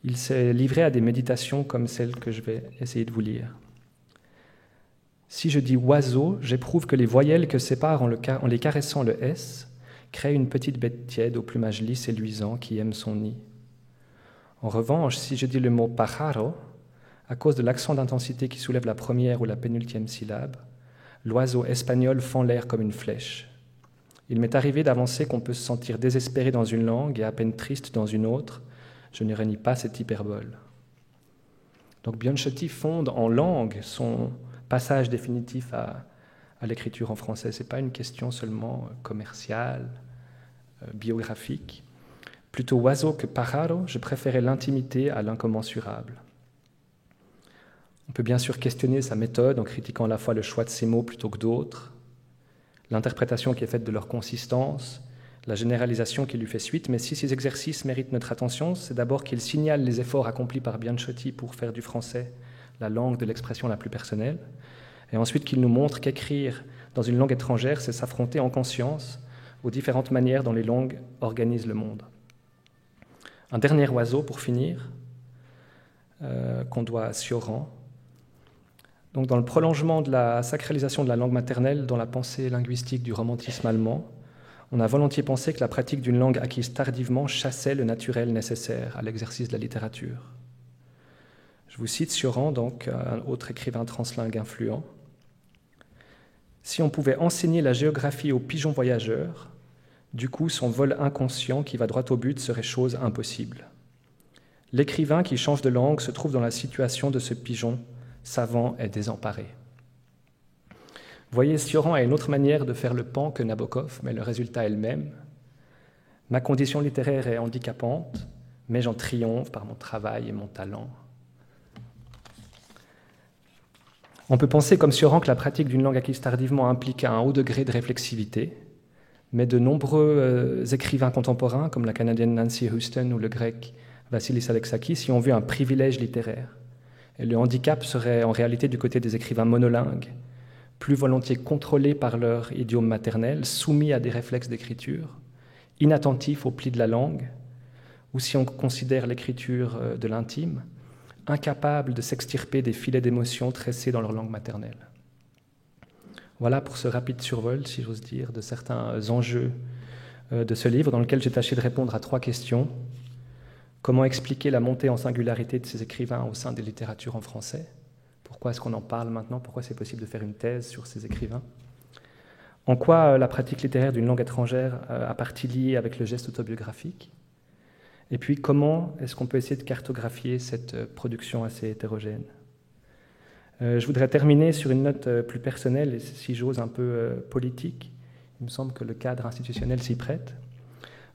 il s'est livré à des méditations comme celles que je vais essayer de vous lire. Si je dis oiseau, j'éprouve que les voyelles que séparent en les caressant le S créent une petite bête tiède au plumage lisse et luisant qui aime son nid. En revanche, si je dis le mot pájaro, à cause de l'accent d'intensité qui soulève la première ou la pénultième syllabe, l'oiseau espagnol fend l'air comme une flèche. Il m'est arrivé d'avancer qu'on peut se sentir désespéré dans une langue et à peine triste dans une autre. Je ne renie pas cette hyperbole. Donc Bianchotti fonde en langue son passage définitif à l'écriture en français. Ce n'est pas une question seulement commerciale, biographique. Plutôt oiseau que pájaro, je préférais l'intimité à l'incommensurable. On peut bien sûr questionner sa méthode en critiquant à la fois le choix de ses mots plutôt que d'autres, l'interprétation qui est faite de leur consistance, la généralisation qui lui fait suite. Mais si ces exercices méritent notre attention, c'est d'abord qu'ils signalent les efforts accomplis par Bianciotti pour faire du français la langue de l'expression la plus personnelle, et ensuite qu'ils nous montrent qu'écrire dans une langue étrangère, c'est s'affronter en conscience aux différentes manières dont les langues organisent le monde. Un dernier oiseau pour finir, qu'on doit à Cioran. Donc, dans le prolongement de la sacralisation de la langue maternelle dans la pensée linguistique du romantisme allemand, on a volontiers pensé que la pratique d'une langue acquise tardivement chassait le naturel nécessaire à l'exercice de la littérature. Je vous cite Cioran, donc un autre écrivain translingue influent. « Si on pouvait enseigner la géographie aux pigeons voyageurs, du coup son vol inconscient qui va droit au but serait chose impossible. L'écrivain qui change de langue se trouve dans la situation de ce pigeon, savant et désemparé. » Voyez, Cioran a une autre manière de faire le pan que Nabokov, mais le résultat est le même. Ma condition littéraire est handicapante, mais j'en triomphe par mon travail et mon talent. On peut penser comme Cioran que la pratique d'une langue acquise tardivement implique un haut degré de réflexivité, mais de nombreux écrivains contemporains, comme la Canadienne Nancy Houston ou le Grec Vassilis Alexakis, y ont vu un privilège littéraire. Et le handicap serait en réalité du côté des écrivains monolingues, plus volontiers contrôlés par leur idiome maternel, soumis à des réflexes d'écriture, inattentifs aux plis de la langue, ou si on considère l'écriture de l'intime, incapables de s'extirper des filets d'émotions tressés dans leur langue maternelle. Voilà pour ce rapide survol, si j'ose dire, de certains enjeux de ce livre, dans lequel j'ai tâché de répondre à 3 questions. Comment expliquer la montée en singularité de ces écrivains au sein des littératures en français ? Pourquoi est-ce qu'on en parle maintenant ? Pourquoi c'est possible de faire une thèse sur ces écrivains ? En quoi la pratique littéraire d'une langue étrangère a partie liée avec le geste autobiographique ? Et puis, comment est-ce qu'on peut essayer de cartographier cette production assez hétérogène ? Je voudrais terminer sur une note plus personnelle et, si j'ose, un peu politique. Il me semble que le cadre institutionnel s'y prête.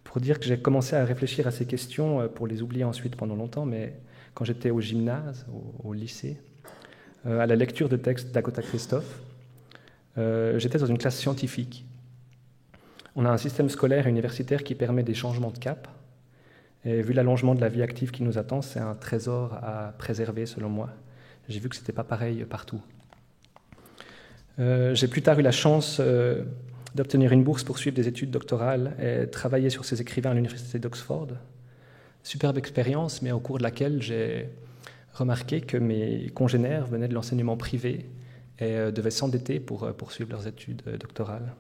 Pour dire que j'ai commencé à réfléchir à ces questions, pour les oublier ensuite pendant longtemps, mais quand j'étais au gymnase, au lycée, à la lecture de textes d'Agatha Christophe, j'étais dans une classe scientifique. On a un système scolaire et universitaire qui permet des changements de cap. Et vu l'allongement de la vie active qui nous attend, c'est un trésor à préserver selon moi. J'ai vu que ce n'était pas pareil partout. J'ai plus tard eu la chance d'obtenir une bourse pour suivre des études doctorales et travailler sur ces écrivains à l'université d'Oxford. Superbe expérience, mais au cours de laquelle j'ai remarqué que mes congénères venaient de l'enseignement privé et devaient s'endetter pour poursuivre leurs études doctorales.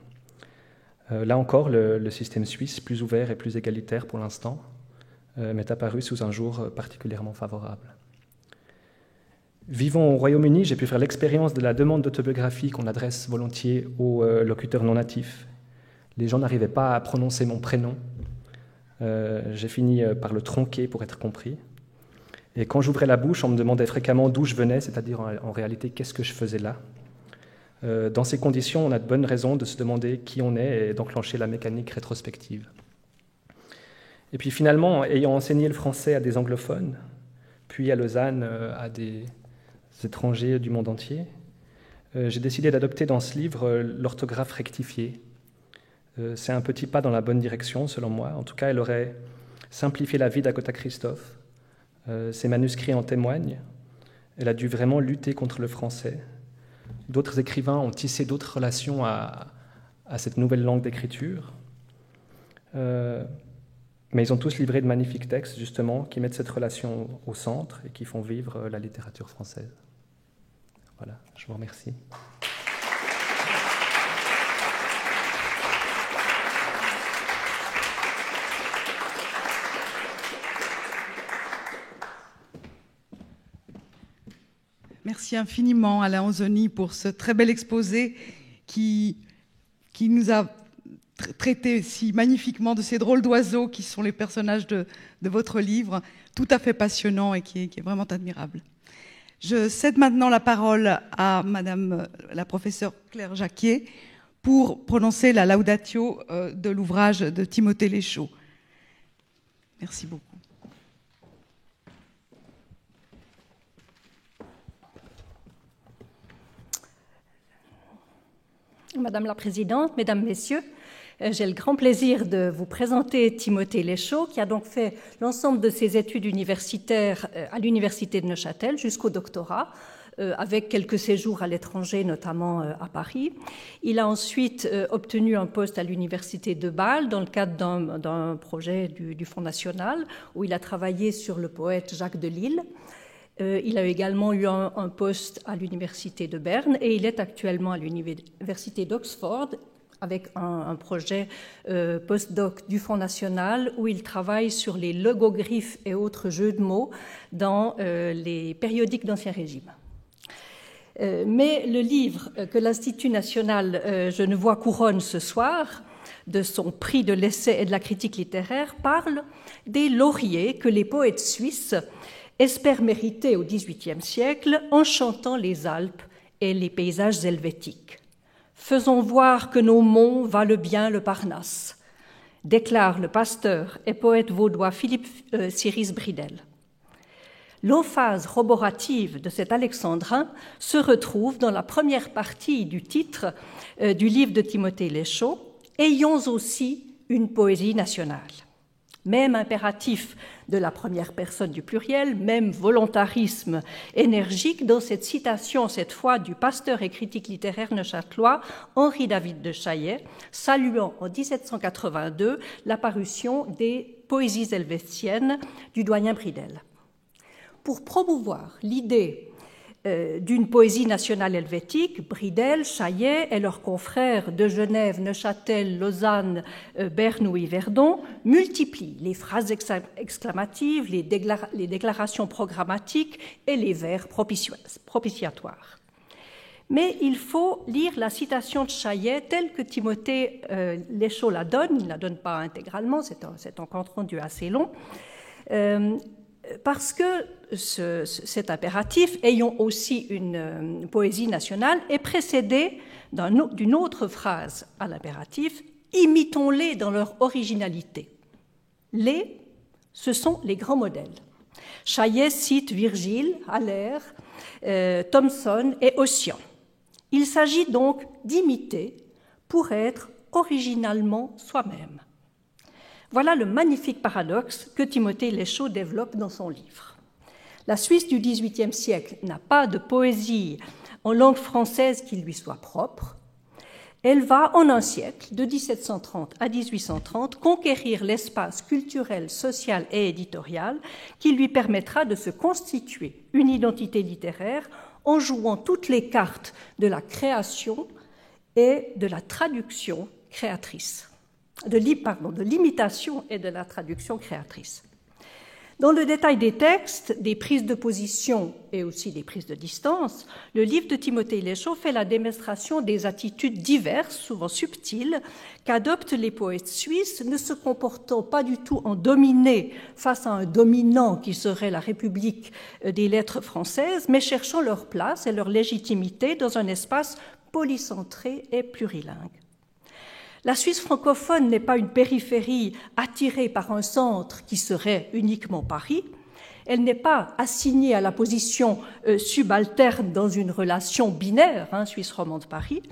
Là encore, le système suisse, plus ouvert et plus égalitaire pour l'instant, m'est apparu sous un jour particulièrement favorable. Vivant au Royaume-Uni, j'ai pu faire l'expérience de la demande d'autobiographie qu'on adresse volontiers aux locuteurs non natifs. Les gens n'arrivaient pas à prononcer mon prénom. J'ai fini par le tronquer pour être compris. Et quand j'ouvrais la bouche, on me demandait fréquemment d'où je venais, c'est-à-dire en réalité qu'est-ce que je faisais là. Dans ces conditions, on a de bonnes raisons de se demander qui on est et d'enclencher la mécanique rétrospective. Et puis finalement, ayant enseigné le français à des anglophones, puis à Lausanne à des étrangers du monde entier, j'ai décidé d'adopter dans ce livre l'orthographe rectifiée. C'est un petit pas dans la bonne direction, selon moi. En tout cas, elle aurait simplifié la vie d'Agatha Christophe. Ses manuscrits en témoignent. Elle a dû vraiment lutter contre le français. D'autres écrivains ont tissé d'autres relations à cette nouvelle langue d'écriture. Mais ils ont tous livré de magnifiques textes, justement, qui mettent cette relation au centre et qui font vivre la littérature française. Voilà, je vous remercie. Merci infiniment, Alain Anzoni, pour ce très bel exposé qui nous a traité si magnifiquement de ces drôles d'oiseaux qui sont les personnages de votre livre, tout à fait passionnant et qui est vraiment admirable. Je cède maintenant la parole à Madame la professeure Claire Jacquier pour prononcer la laudatio de l'ouvrage de Timothée Léchaud. Merci beaucoup. Madame la Présidente, Mesdames, Messieurs, j'ai le grand plaisir de vous présenter Timothée Leschaux, qui a donc fait l'ensemble de ses études universitaires à l'Université de Neuchâtel jusqu'au doctorat, avec quelques séjours à l'étranger, notamment à Paris. Il a ensuite obtenu un poste à l'Université de Bâle dans le cadre d'un projet du Fonds national, où il a travaillé sur le poète Jacques Delille. Il a également eu un poste à l'Université de Berne et il est actuellement à l'Université d'Oxford avec un projet postdoc du Fonds national où il travaille sur les logogryphes et autres jeux de mots dans les périodiques d'Ancien Régime. Mais le livre que l'Institut national genevois couronne ce soir, de son prix de l'essai et de la critique littéraire, parle des lauriers que les poètes suisses espèrent mériter au XVIIIe siècle en chantant les Alpes et les paysages helvétiques. Faisons voir que nos monts valent bien le Parnasse, déclare le pasteur et poète vaudois Philippe Cyrus Bridel. L'emphase roborative de cet alexandrin se retrouve dans la première partie du titre du livre de Timothée Leschaux, « Ayons aussi une poésie nationale ». Même impératif de la première personne du pluriel, même volontarisme énergique dans cette citation, cette fois du pasteur et critique littéraire neuchâtelois Henri-David de Chaillet, saluant en 1782 la parution des Poésies helvétiennes du doyen Bridel. Pour promouvoir l'idée d'une poésie nationale helvétique, Bridel, Chaillet et leurs confrères de Genève, Neuchâtel, Lausanne, Berne ou Yverdon multiplient les phrases exclamatives, les déclarations programmatiques et les vers propitiatoires. Mais il faut lire la citation de Chaillet telle que Timothée Leschaux la donne. Il ne la donne pas intégralement, c'est un compte rendu assez long. Parce que cet impératif, ayant aussi une poésie nationale, est précédé d'une autre phrase à l'impératif, imitons-les dans leur originalité. Les, ce sont les grands modèles. Chaillet cite Virgile, Haller, Thomson et Ossian. Il s'agit donc d'imiter pour être originalement soi-même. Voilà le magnifique paradoxe que Timothée Leschaux développe dans son livre. La Suisse du XVIIIe siècle n'a pas de poésie en langue française qui lui soit propre. Elle va, en un siècle, de 1730 à 1830, conquérir l'espace culturel, social et éditorial qui lui permettra de se constituer une identité littéraire en jouant toutes les cartes de la création et de la traduction créatrice. De l'imitation et de la traduction créatrice. Dans le détail des textes, des prises de position et aussi des prises de distance, le livre de Timothée Leschaux fait la démonstration des attitudes diverses, souvent subtiles, qu'adoptent les poètes suisses, ne se comportant pas du tout en dominés face à un dominant qui serait la République des lettres françaises, mais cherchant leur place et leur légitimité dans un espace polycentré et plurilingue. La Suisse francophone n'est pas une périphérie attirée par un centre qui serait uniquement Paris. Elle n'est pas assignée à la position subalterne dans une relation binaire, Suisse romande Paris,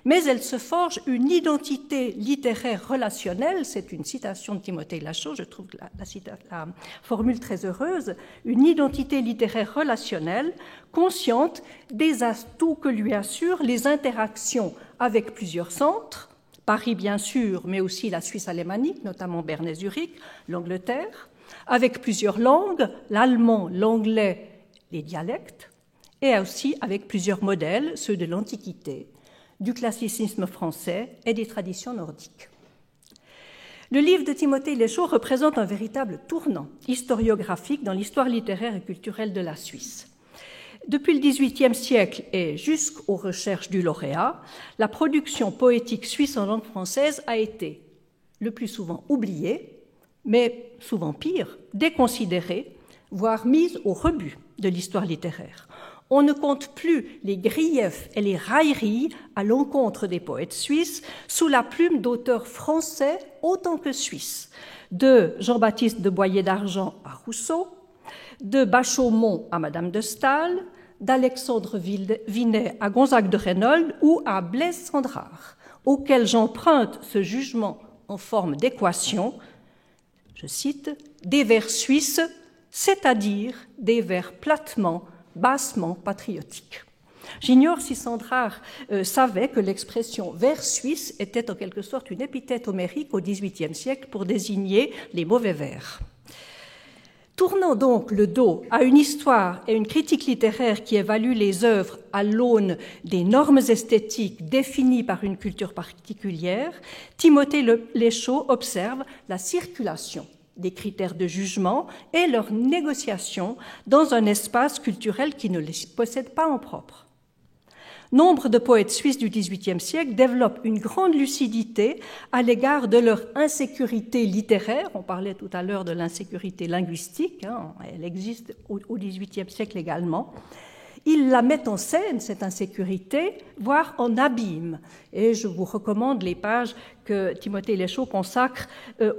mais elle se forge une identité littéraire relationnelle, c'est une citation de Timothée Leschaux, je trouve la formule très heureuse, une identité littéraire relationnelle, consciente des atouts que lui assurent les interactions avec plusieurs centres, Paris bien sûr, mais aussi la Suisse alémanique, notamment Berne et Zurich, l'Angleterre, avec plusieurs langues, l'allemand, l'anglais, les dialectes, et aussi avec plusieurs modèles, ceux de l'Antiquité, du classicisme français et des traditions nordiques. Le livre de Timothée Leschaux représente un véritable tournant historiographique dans l'histoire littéraire et culturelle de la Suisse. Depuis le XVIIIe siècle et jusqu'aux recherches du lauréat, la production poétique suisse en langue française a été le plus souvent oubliée, mais souvent pire, déconsidérée, voire mise au rebut de l'histoire littéraire. On ne compte plus les griefs et les railleries à l'encontre des poètes suisses sous la plume d'auteurs français autant que suisses, de Jean-Baptiste de Boyer d'Argent à Rousseau, de Bachaumont à Madame de Staël, d'Alexandre Vinet à Gonzague de Reynold ou à Blaise Cendrars. auxquels j'emprunte ce jugement en forme d'équation, je cite, des vers suisses, c'est-à-dire des vers platement, bassement patriotiques. J'ignore si Sandrard savait que l'expression vers suisse était en quelque sorte une épithète homérique au XVIIIe siècle pour désigner les mauvais vers. Tournant donc le dos à une histoire et une critique littéraire qui évalue les œuvres à l'aune des normes esthétiques définies par une culture particulière, Timothée Lechault observe la circulation des critères de jugement et leur négociation dans un espace culturel qui ne les possède pas en propre. Nombre de poètes suisses du XVIIIe siècle développent une grande lucidité à l'égard de leur insécurité littéraire. On parlait tout à l'heure de l'insécurité linguistique, elle existe au XVIIIe siècle également. Ils la mettent en scène, cette insécurité, voire en abîme. Et je vous recommande les pages que Timothée Lechault consacre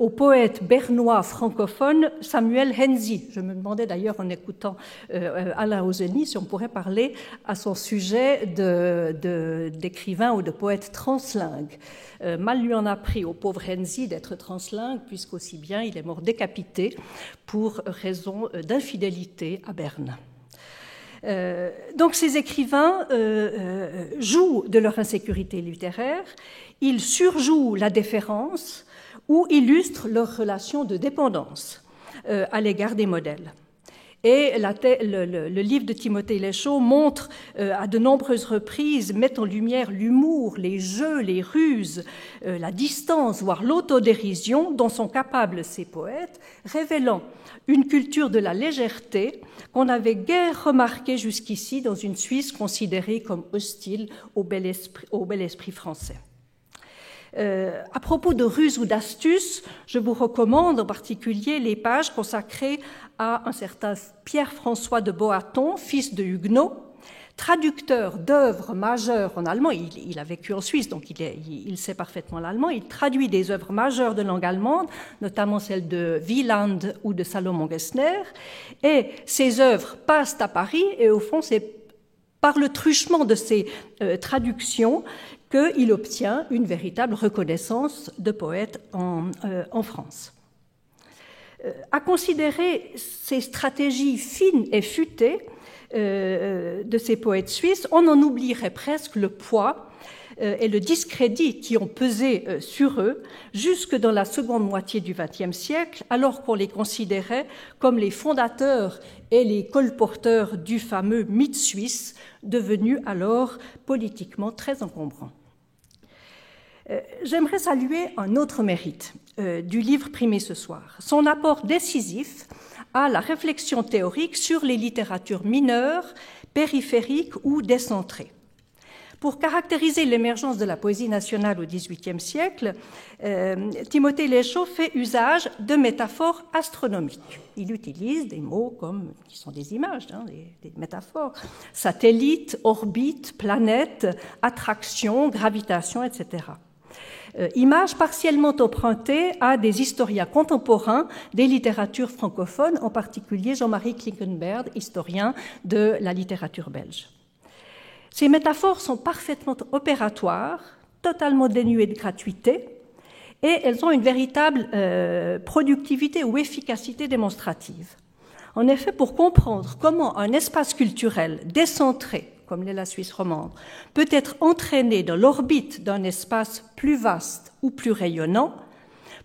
au poète bernois francophone Samuel Henzi. Je me demandais d'ailleurs en écoutant Alain Ozeni si on pourrait parler à son sujet d'écrivain ou de poète translingue. Mal lui en a pris au pauvre Henzi d'être translingue, puisqu'aussi bien il est mort décapité pour raison d'infidélité à Berne. Donc ces écrivains jouent de leur insécurité littéraire, ils surjouent la déférence ou illustrent leur relation de dépendance à l'égard des modèles. Et le livre de Timothée Lechault montre à de nombreuses reprises, met en lumière l'humour, les jeux, les ruses, la distance, voire l'autodérision dont sont capables ces poètes, révélant une culture de la légèreté qu'on n'avait guère remarquée jusqu'ici dans une Suisse considérée comme hostile au bel esprit français. À propos de ruses ou d'astuces, je vous recommande en particulier les pages consacrées à un certain Pierre-François de Boaton, fils de Huguenot, traducteur d'œuvres majeures en allemand. Il a vécu en Suisse, donc il sait parfaitement l'allemand. Il traduit des œuvres majeures de langue allemande, notamment celles de Wieland ou de Salomon Gessner. Et ces œuvres passent à Paris, et au fond, c'est par le truchement de ces traductions qu'il obtient une véritable reconnaissance de poète en France. À considérer ces stratégies fines et futées de ces poètes suisses, on en oublierait presque le poids et le discrédit qui ont pesé sur eux jusque dans la seconde moitié du XXe siècle, alors qu'on les considérait comme les fondateurs et les colporteurs du fameux mythe suisse, devenu alors politiquement très encombrant. J'aimerais saluer un autre mérite du livre primé ce soir, son apport décisif à la réflexion théorique sur les littératures mineures, périphériques ou décentrées. Pour caractériser l'émergence de la poésie nationale au XVIIIe siècle, Timothée Lechault fait usage de métaphores astronomiques. Il utilise des mots qui sont des images, des métaphores, satellite, orbite, planète, attraction, gravitation, etc. Images partiellement empruntées à des historiens contemporains des littératures francophones, en particulier Jean-Marie Klinkenberg, historien de la littérature belge. Ces métaphores sont parfaitement opératoires, totalement dénuées de gratuité, et elles ont une véritable productivité ou efficacité démonstrative. En effet, pour comprendre comment un espace culturel décentré, comme l'est la Suisse romande, peut être entraîné dans l'orbite d'un espace plus vaste ou plus rayonnant,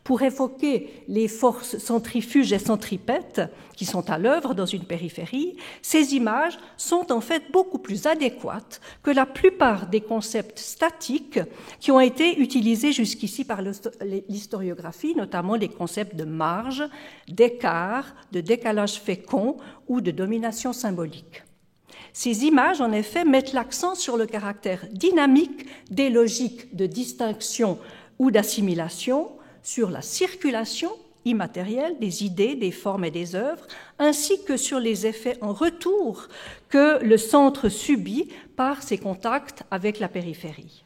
pour évoquer les forces centrifuges et centripètes qui sont à l'œuvre dans une périphérie, ces images sont en fait beaucoup plus adéquates que la plupart des concepts statiques qui ont été utilisés jusqu'ici par l'historiographie, notamment les concepts de marge, d'écart, de décalage fécond ou de domination symbolique. Ces images, en effet, mettent l'accent sur le caractère dynamique des logiques de distinction ou d'assimilation, sur la circulation immatérielle des idées, des formes et des œuvres, ainsi que sur les effets en retour que le centre subit par ses contacts avec la périphérie.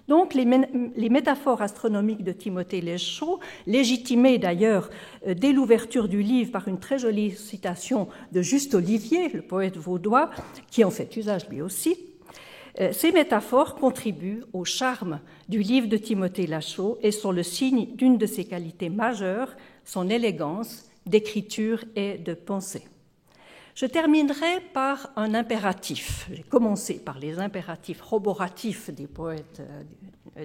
Donc, les métaphores astronomiques de Timothée Lechault, légitimées d'ailleurs dès l'ouverture du livre par une très jolie citation de Juste Olivier, le poète vaudois, qui en fait usage lui aussi, Ces métaphores contribuent au charme du livre de Timothée Lachaud et sont le signe d'une de ses qualités majeures, son élégance d'écriture et de pensée. Je terminerai par un impératif. J'ai commencé par les impératifs roboratifs des poètes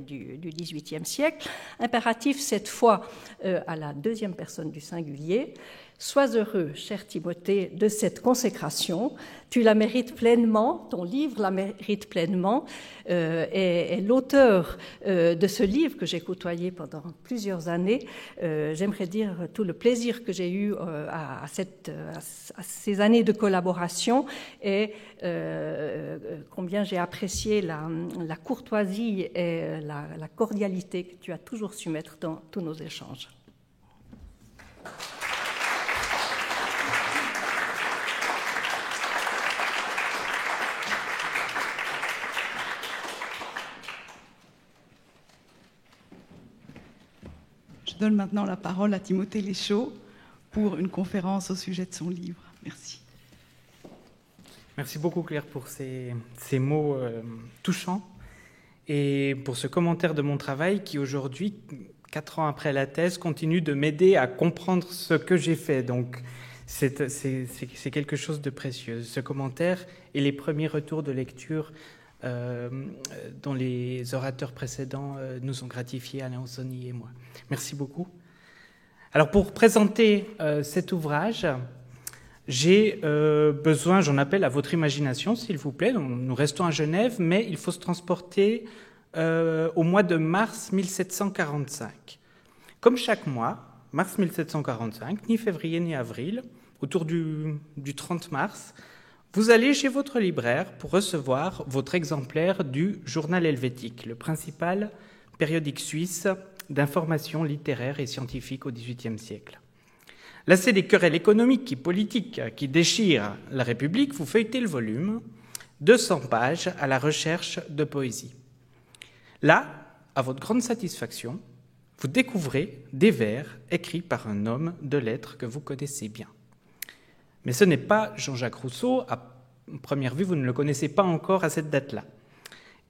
du XVIIIe siècle. Impératif cette fois à la deuxième personne du singulier. Sois heureux, cher Timothée, de cette consécration. Tu la mérites pleinement, ton livre la mérite pleinement. Et l'auteur de ce livre que j'ai côtoyé pendant plusieurs années, j'aimerais dire tout le plaisir que j'ai eu à ces années de collaboration et combien j'ai apprécié la courtoisie et la cordialité que tu as toujours su mettre dans tous nos échanges. Je donne maintenant la parole à Timothée Lachaud pour une conférence au sujet de son livre. Merci. Merci beaucoup Claire pour ces mots touchants et pour ce commentaire de mon travail qui aujourd'hui, 4 ans après la thèse, continue de m'aider à comprendre ce que j'ai fait. Donc c'est quelque chose de précieux. Ce commentaire et les premiers retours de lecture dont les orateurs précédents nous ont gratifiés, Alain Ossoni et moi. Merci beaucoup. Alors pour présenter cet ouvrage, j'ai besoin, j'en appelle à votre imagination, s'il vous plaît. Nous restons à Genève, mais il faut se transporter au mois de mars 1745. Comme chaque mois, mars 1745, ni février ni avril, autour du 30 mars, vous allez chez votre libraire pour recevoir votre exemplaire du Journal helvétique, le principal périodique suisse d'information littéraire et scientifique au XVIIIe siècle. Lassé des querelles économiques et politiques qui déchirent la République, vous feuilletez le volume, 200 pages à la recherche de poésie. Là, à votre grande satisfaction, vous découvrez des vers écrits par un homme de lettres que vous connaissez bien. Mais ce n'est pas Jean-Jacques Rousseau, à première vue, vous ne le connaissez pas encore à cette date-là.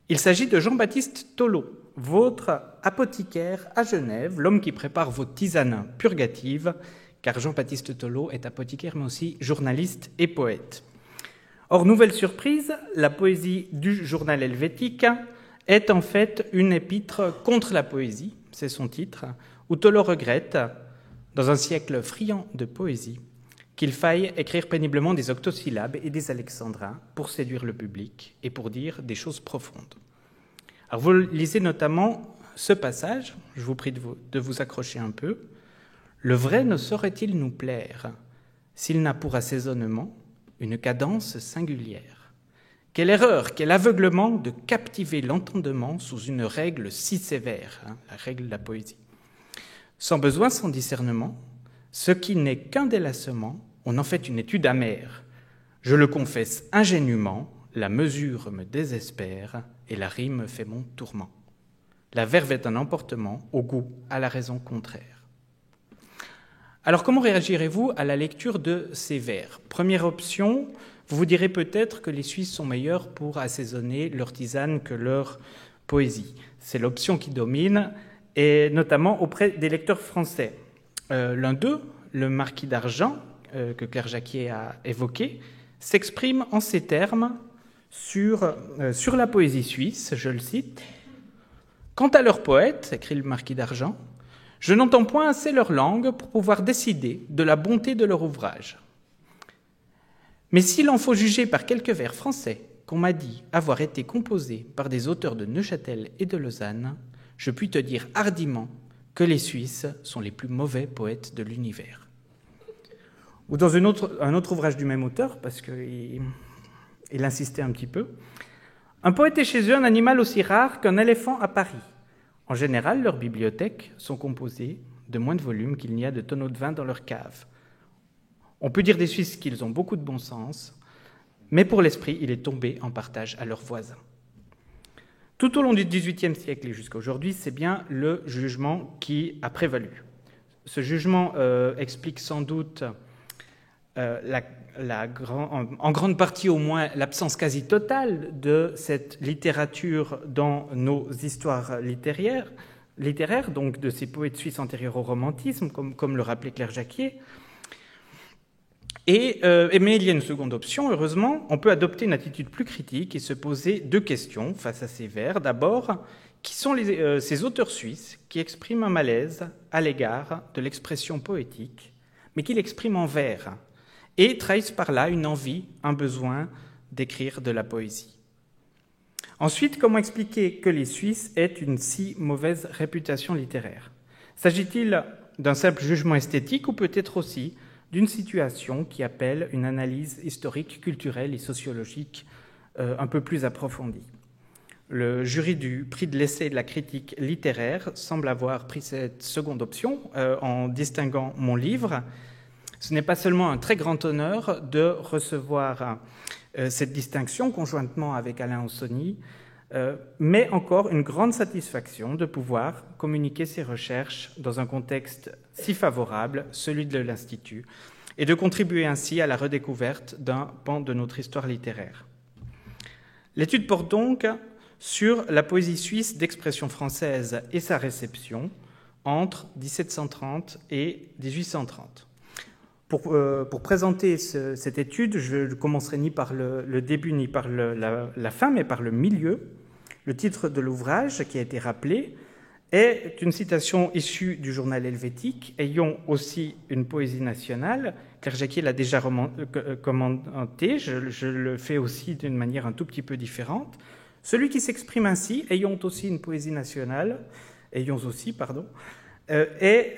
Il s'agit de Jean-Baptiste Tolleau, votre apothicaire à Genève, l'homme qui prépare vos tisanes purgatives, car Jean-Baptiste Tolleau est apothicaire, mais aussi journaliste et poète. Or, nouvelle surprise, la poésie du Journal helvétique est en fait une épître contre la poésie, c'est son titre, où Tolleau regrette, dans un siècle friand de poésie, qu'il faille écrire péniblement des octosyllabes et des alexandrins pour séduire le public et pour dire des choses profondes. Alors vous lisez notamment ce passage, je vous prie de vous accrocher un peu. « Le vrai ne saurait-il nous plaire s'il n'a pour assaisonnement une cadence singulière ? Quelle erreur, quel aveuglement de captiver l'entendement sous une règle si sévère, la règle de la poésie. Sans besoin, sans discernement, ce qui n'est qu'un délassement, on en fait une étude amère. Je le confesse ingénument, la mesure me désespère et la rime fait mon tourment. La verve est un emportement, au goût, à la raison contraire. » Alors comment réagirez-vous à la lecture de ces vers ? Première option, vous vous direz peut-être que les Suisses sont meilleurs pour assaisonner leur tisane que leur poésie. C'est l'option qui domine, et notamment auprès des lecteurs français. L'un d'eux, le marquis d'Argens, que Claire Jacquier a évoqué, s'exprime en ces termes sur la poésie suisse, je le cite. « Quant à leurs poètes, écrit le marquis d'Argens, je n'entends point assez leur langue pour pouvoir décider de la bonté de leur ouvrage. Mais s'il en faut juger par quelques vers français qu'on m'a dit avoir été composés par des auteurs de Neuchâtel et de Lausanne, je puis te dire hardiment que les Suisses sont les plus mauvais poètes de l'univers. » Ou dans un autre ouvrage du même auteur, parce qu'il insistait un petit peu, « Un poète est chez eux un animal aussi rare qu'un éléphant à Paris. En général, leurs bibliothèques sont composées de moins de volumes qu'il n'y a de tonneaux de vin dans leur cave. On peut dire des Suisses qu'ils ont beaucoup de bon sens, mais pour l'esprit, il est tombé en partage à leurs voisins. » Tout au long du XVIIIe siècle et jusqu'à aujourd'hui, c'est bien le jugement qui a prévalu. Ce jugement explique sans doute en grande partie au moins l'absence quasi totale de cette littérature dans nos histoires littéraires, donc de ces poètes suisses antérieurs au romantisme, comme le rappelait Claire Jacquier. Mais il y a une seconde option, heureusement, on peut adopter une attitude plus critique et se poser deux questions face à ces vers. D'abord, qui sont ces auteurs suisses qui expriment un malaise à l'égard de l'expression poétique, mais qui l'expriment en vers, et trahissent par là une envie, un besoin d'écrire de la poésie. Ensuite, comment expliquer que les Suisses aient une si mauvaise réputation littéraire? S'agit-il d'un simple jugement esthétique ou peut-être aussi d'une situation qui appelle une analyse historique, culturelle et sociologique un peu plus approfondie? Le jury du prix de l'essai de la critique littéraire semble avoir pris cette seconde option en distinguant mon livre. Ce n'est pas seulement un très grand honneur de recevoir cette distinction conjointement avec Alain Aussonny, mais encore une grande satisfaction de pouvoir communiquer ses recherches dans un contexte si favorable, celui de l'Institut, et de contribuer ainsi à la redécouverte d'un pan de notre histoire littéraire. L'étude porte donc sur la poésie suisse d'expression française et sa réception entre 1730 et 1830. Pour présenter cette étude, je ne commencerai ni par le début ni par la fin, mais par le milieu. Le titre de l'ouvrage, qui a été rappelé, est une citation issue du journal helvétique, ayant aussi une poésie nationale. Claire Jacquier l'a déjà commenté, je le fais aussi d'une manière un tout petit peu différente. Celui qui s'exprime ainsi, ayant aussi une poésie nationale,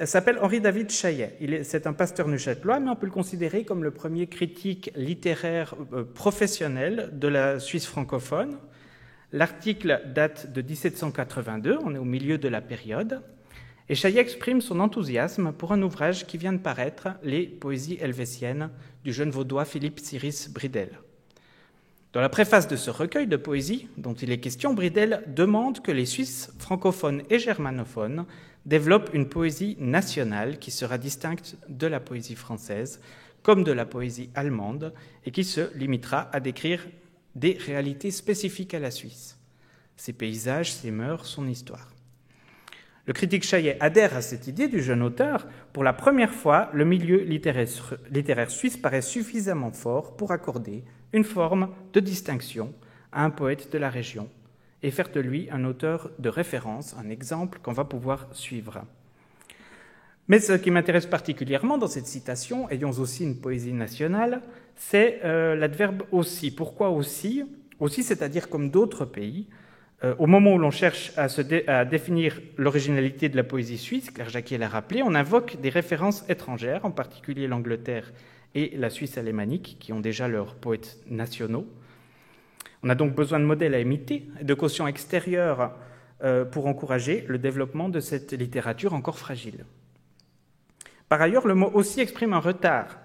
s'appelle Henri-David Chaillet. C'est un pasteur neuchâtelois, mais on peut le considérer comme le premier critique littéraire professionnel de la Suisse francophone. L'article date de 1782, on est au milieu de la période, et Chaillet exprime son enthousiasme pour un ouvrage qui vient de paraître, Les poésies helvétiennes du jeune vaudois Philippe Cyrus Bridel. Dans la préface de ce recueil de poésie dont il est question, Bridel demande que les Suisses francophones et germanophones développent une poésie nationale qui sera distincte de la poésie française comme de la poésie allemande et qui se limitera à décrire des réalités spécifiques à la Suisse, ses paysages, ses mœurs, son histoire. Le critique Chaillet adhère à cette idée du jeune auteur. Pour la première fois, le milieu littéraire suisse paraît suffisamment fort pour accorder une forme de distinction à un poète de la région et faire de lui un auteur de référence, un exemple qu'on va pouvoir suivre. Mais ce qui m'intéresse particulièrement dans cette citation, ayant aussi une poésie nationale, c'est l'adverbe « aussi ». Pourquoi « aussi » ? Aussi, c'est-à-dire comme d'autres pays, au moment où l'on cherche à définir l'originalité de la poésie suisse, Claire Jacquier l'a rappelé, on invoque des références étrangères, en particulier l'Angleterre et la Suisse alémanique, qui ont déjà leurs poètes nationaux. On a donc besoin de modèles à imiter, de quotients extérieurs pour encourager le développement de cette littérature encore fragile. Par ailleurs, le mot « aussi » exprime un retard.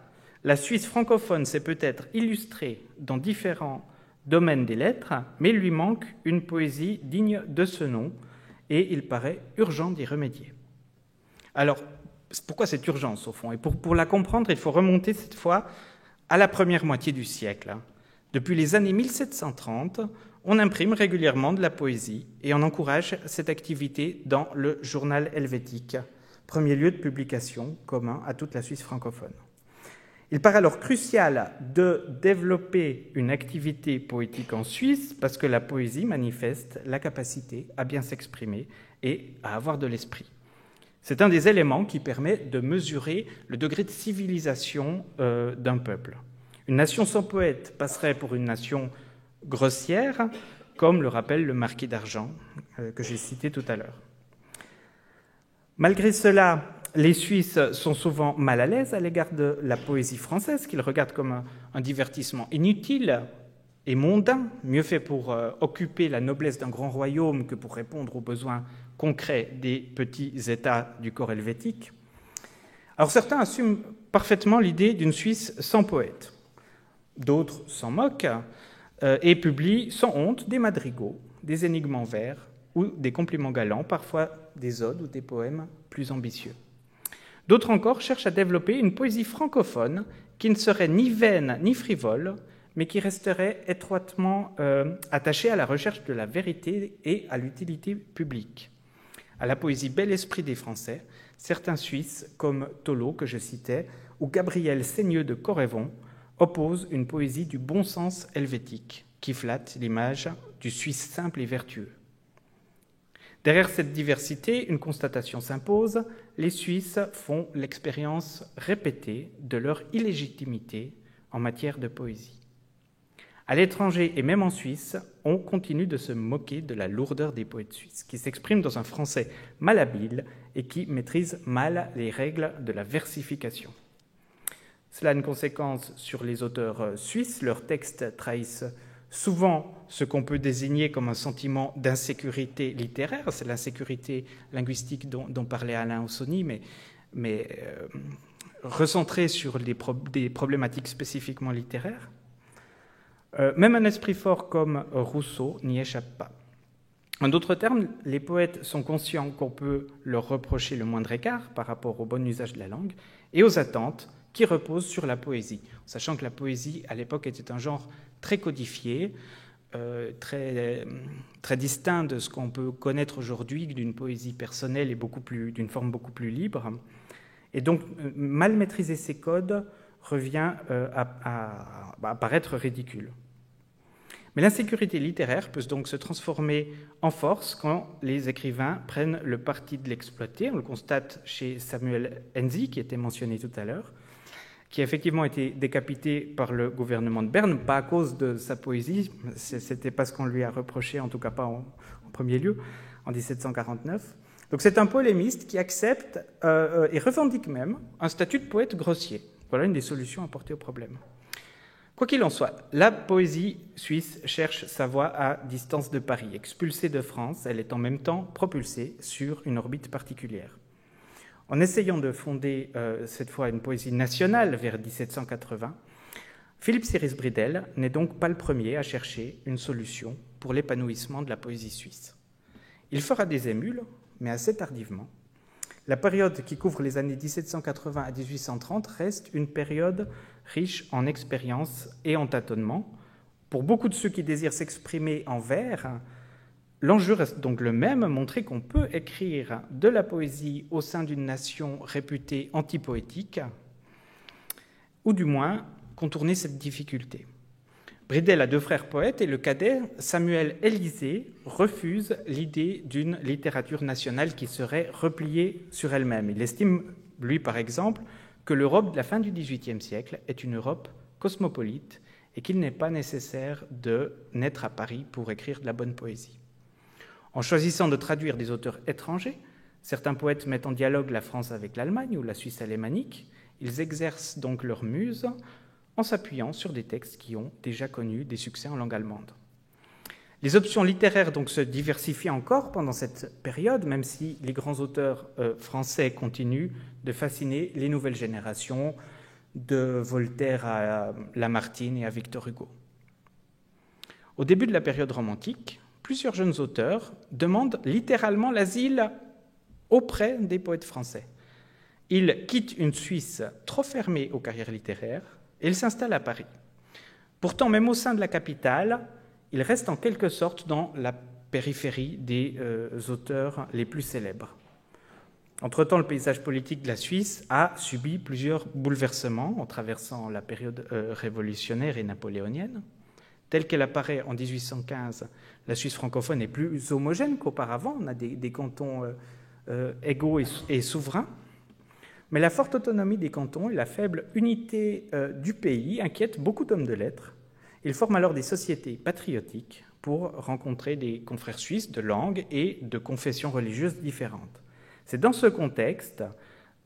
La Suisse francophone s'est peut-être illustrée dans différents domaines des lettres, mais il lui manque une poésie digne de ce nom, et il paraît urgent d'y remédier. Alors, pourquoi cette urgence, au fond ? Et pour la comprendre, il faut remonter cette fois à la première moitié du siècle. Depuis les années 1730, on imprime régulièrement de la poésie et on encourage cette activité dans le journal helvétique, premier lieu de publication commun à toute la Suisse francophone. Il paraît alors crucial de développer une activité poétique en Suisse parce que la poésie manifeste la capacité à bien s'exprimer et à avoir de l'esprit. C'est un des éléments qui permet de mesurer le degré de civilisation d'un peuple. Une nation sans poète passerait pour une nation grossière, comme le rappelle le marquis d'Argens, que j'ai cité tout à l'heure. Malgré cela, les Suisses sont souvent mal à l'aise à l'égard de la poésie française, qu'ils regardent comme un divertissement inutile et mondain, mieux fait pour occuper la noblesse d'un grand royaume que pour répondre aux besoins concrets des petits États du corps helvétique. Alors certains assument parfaitement l'idée d'une Suisse sans poète. D'autres s'en moquent et publient sans honte des madrigaux, des énigmes en vers ou des compliments galants, parfois des odes ou des poèmes plus ambitieux. D'autres encore cherchent à développer une poésie francophone qui ne serait ni vaine ni frivole, mais qui resterait étroitement attachée à la recherche de la vérité et à l'utilité publique. À la poésie bel esprit des Français, certains Suisses, comme Tholo, que je citais, ou Gabriel Seigneux de Corrévon, opposent une poésie du bon sens helvétique, qui flatte l'image du Suisse simple et vertueux. Derrière cette diversité, une constatation s'impose, les Suisses font l'expérience répétée de leur illégitimité en matière de poésie. À l'étranger et même en Suisse, on continue de se moquer de la lourdeur des poètes suisses, qui s'expriment dans un français malhabile et qui maîtrisent mal les règles de la versification. Cela a une conséquence sur les auteurs suisses. Leurs textes trahissent souvent ce qu'on peut désigner comme un sentiment d'insécurité littéraire. C'est l'insécurité linguistique dont parlait Alain Aussony, mais recentré sur des problématiques spécifiquement littéraires. Même un esprit fort comme Rousseau n'y échappe pas. En d'autres termes, les poètes sont conscients qu'on peut leur reprocher le moindre écart par rapport au bon usage de la langue et aux attentes qui reposent sur la poésie, sachant que la poésie, à l'époque, était un genre très codifié, très distinct de ce qu'on peut connaître aujourd'hui d'une poésie personnelle et d'une forme beaucoup plus libre. Et donc, mal maîtriser ces codes revient à paraître ridicule. Mais l'insécurité littéraire peut donc se transformer en force quand les écrivains prennent le parti de l'exploiter. On le constate chez Samuel Henzi, qui était mentionné tout à l'heure, qui a effectivement été décapité par le gouvernement de Berne, pas à cause de sa poésie, c'était pas ce qu'on lui a reproché, en tout cas pas en premier lieu, en 1749. Donc c'est un polémiste qui accepte et revendique même un statut de poète grossier. Voilà une des solutions apportées au problème. Quoi qu'il en soit, la poésie suisse cherche sa voie à distance de Paris. Expulsée de France, elle est en même temps propulsée sur une orbite particulière. En essayant de fonder cette fois une poésie nationale vers 1780, Philippe Syrus-Bridel n'est donc pas le premier à chercher une solution pour l'épanouissement de la poésie suisse. Il fera des émules, mais assez tardivement. La période qui couvre les années 1780 à 1830 reste une période riche en expériences et en tâtonnements. Pour beaucoup de ceux qui désirent s'exprimer en vers, l'enjeu reste donc le même, montrer qu'on peut écrire de la poésie au sein d'une nation réputée antipoétique, ou du moins contourner cette difficulté. Bridel a deux frères poètes et le cadet, Samuel Élysée, refuse l'idée d'une littérature nationale qui serait repliée sur elle-même. Il estime, lui par exemple, que l'Europe de la fin du XVIIIe siècle est une Europe cosmopolite et qu'il n'est pas nécessaire de naître à Paris pour écrire de la bonne poésie. En choisissant de traduire des auteurs étrangers, certains poètes mettent en dialogue la France avec l'Allemagne ou la Suisse alémanique. Ils exercent donc leur muse en s'appuyant sur des textes qui ont déjà connu des succès en langue allemande. Les options littéraires donc se diversifient encore pendant cette période, même si les grands auteurs français continuent de fasciner les nouvelles générations, de Voltaire à Lamartine et à Victor Hugo. Au début de la période romantique, plusieurs jeunes auteurs demandent littéralement l'asile auprès des poètes français. Ils quittent une Suisse trop fermée aux carrières littéraires et ils s'installent à Paris. Pourtant, même au sein de la capitale, ils restent en quelque sorte dans la périphérie des auteurs les plus célèbres. Entre-temps, le paysage politique de la Suisse a subi plusieurs bouleversements en traversant la période révolutionnaire et napoléonienne. Telle qu'elle apparaît en 1815, la Suisse francophone est plus homogène qu'auparavant. On a des cantons égaux et souverains. Mais la forte autonomie des cantons et la faible unité du pays inquiètent beaucoup d'hommes de lettres. Ils forment alors des sociétés patriotiques pour rencontrer des confrères suisses de langues et de confessions religieuses différentes. C'est dans ce contexte,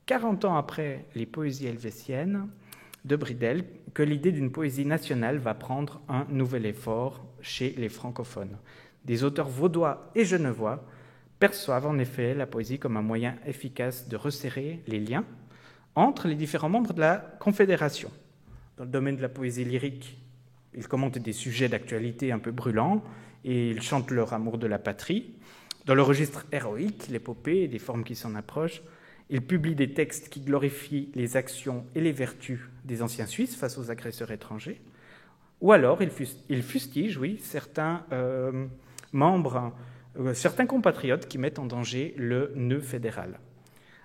40 ans après les poésies helvétiennes de Bridel, que l'idée d'une poésie nationale va prendre un nouvel effort chez les francophones. Des auteurs vaudois et genevois perçoivent en effet la poésie comme un moyen efficace de resserrer les liens entre les différents membres de la Confédération. Dans le domaine de la poésie lyrique, ils commentent des sujets d'actualité un peu brûlants et ils chantent leur amour de la patrie. Dans le registre héroïque, l'épopée et des formes qui s'en approchent, Il publie des textes qui glorifient les actions et les vertus des anciens Suisses face aux agresseurs étrangers. Ou alors, il fustige, oui, certains membres, certains compatriotes qui mettent en danger le nœud fédéral.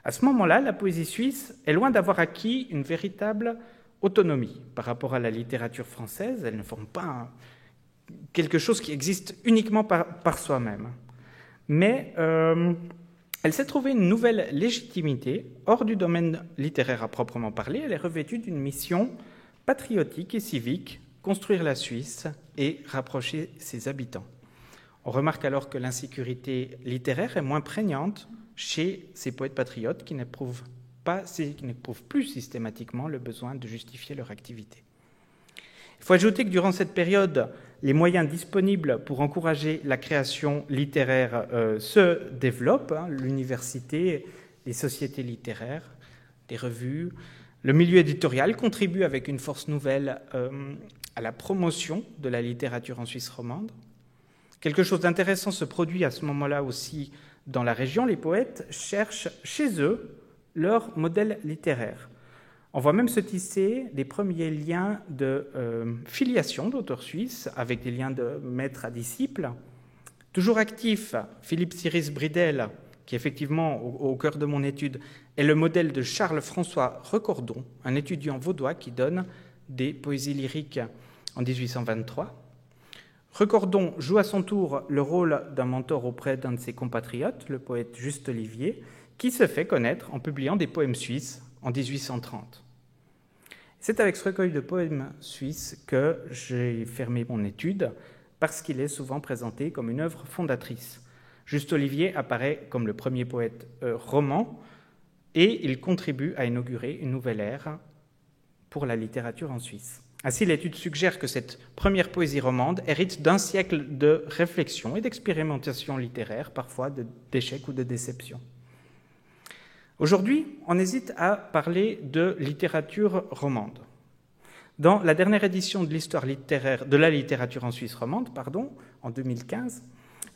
À ce moment-là, la poésie suisse est loin d'avoir acquis une véritable autonomie par rapport à la littérature française. Elle ne forme pas quelque chose qui existe uniquement par soi-même. Mais elle s'est trouvée une nouvelle légitimité hors du domaine littéraire à proprement parler. Elle est revêtue d'une mission patriotique et civique, construire la Suisse et rapprocher ses habitants. On remarque alors que l'insécurité littéraire est moins prégnante chez ces poètes patriotes qui n'éprouvent plus systématiquement le besoin de justifier leur activité. Il faut ajouter que durant cette période, les moyens disponibles pour encourager la création littéraire se développent. L'université, les sociétés littéraires, les revues, le milieu éditorial contribuent avec une force nouvelle à la promotion de la littérature en Suisse romande. Quelque chose d'intéressant se produit à ce moment-là aussi dans la région. Les poètes cherchent chez eux leur modèle littéraire. On voit même se tisser des premiers liens de filiation d'auteurs suisses, avec des liens de maître à disciple. Toujours actif, Philippe Cyrus Bridel, qui effectivement, au cœur de mon étude, est le modèle de Charles-François Recordon, un étudiant vaudois qui donne des poésies lyriques en 1823. Recordon joue à son tour le rôle d'un mentor auprès d'un de ses compatriotes, le poète Juste Olivier, qui se fait connaître en publiant des poèmes suisses en 1830. C'est avec ce recueil de poèmes suisses que j'ai fermé mon étude, parce qu'il est souvent présenté comme une œuvre fondatrice. Juste Olivier apparaît comme le premier poète roman, et il contribue à inaugurer une nouvelle ère pour la littérature en Suisse. Ainsi, l'étude suggère que cette première poésie romande hérite d'un siècle de réflexion et d'expérimentation littéraire, parfois d'échecs ou de déceptions. Aujourd'hui, on hésite à parler de littérature romande. Dans la dernière édition de l'histoire littéraire de la littérature en Suisse romande, en 2015,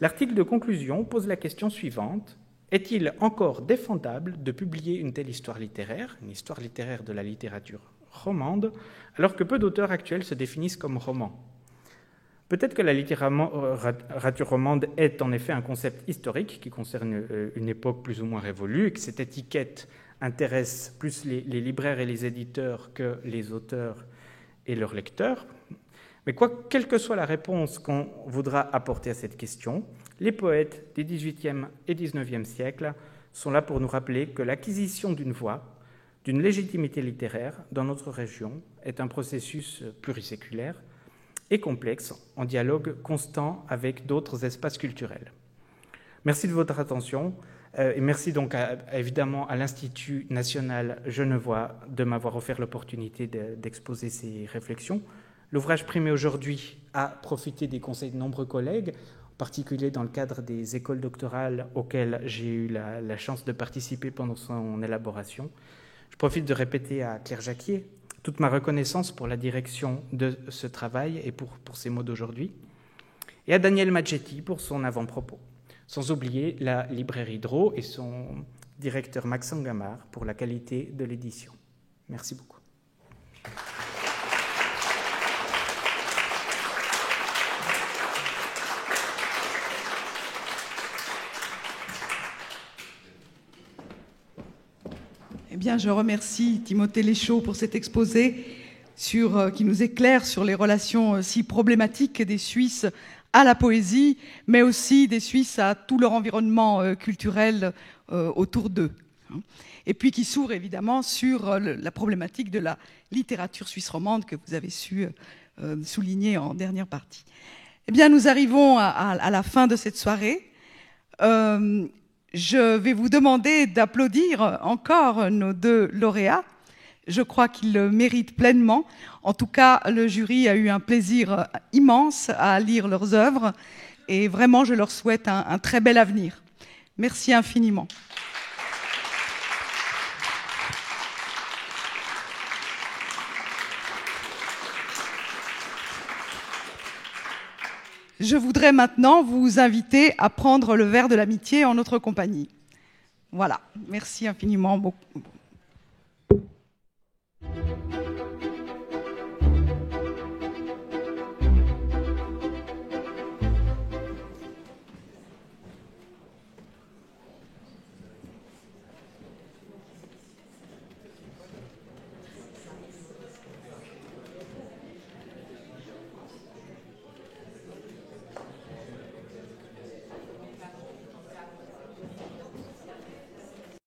l'article de conclusion pose la question suivante: est-il encore défendable de publier une telle histoire littéraire, une histoire littéraire de la littérature romande, alors que peu d'auteurs actuels se définissent comme romans? Peut-être que la littérature romande est en effet un concept historique qui concerne une époque plus ou moins révolue, et que cette étiquette intéresse plus les libraires et les éditeurs que les auteurs et leurs lecteurs. Mais quelle que soit la réponse qu'on voudra apporter à cette question, les poètes des XVIIIe et XIXe siècles sont là pour nous rappeler que l'acquisition d'une voix, d'une légitimité littéraire dans notre région est un processus pluriséculaire et complexe, en dialogue constant avec d'autres espaces culturels. Merci de votre attention et merci donc évidemment à l'Institut national genevois de m'avoir offert l'opportunité d'exposer ces réflexions. L'ouvrage primé aujourd'hui a profité des conseils de nombreux collègues, en particulier dans le cadre des écoles doctorales auxquelles j'ai eu la chance de participer pendant son élaboration. Je profite de répéter à Claire Jacquier toute ma reconnaissance pour la direction de ce travail et pour ces mots d'aujourd'hui, et à Daniel Maggetti pour son avant-propos, sans oublier la librairie Draw et son directeur Maxime Gamard pour la qualité de l'édition. Merci beaucoup. Eh bien, je remercie Timothée Léchaud pour cet exposé qui nous éclaire sur les relations si problématiques des Suisses à la poésie, mais aussi des Suisses à tout leur environnement culturel autour d'eux. Et puis qui s'ouvre évidemment sur la problématique de la littérature suisse romande que vous avez su souligner en dernière partie. Eh bien, nous arrivons à la fin de cette soirée. Je vais vous demander d'applaudir encore nos deux lauréats. Je crois qu'ils le méritent pleinement. En tout cas, le jury a eu un plaisir immense à lire leurs œuvres et vraiment, je leur souhaite un très bel avenir. Merci infiniment. Je voudrais maintenant vous inviter à prendre le verre de l'amitié en notre compagnie. Voilà, merci infiniment beaucoup.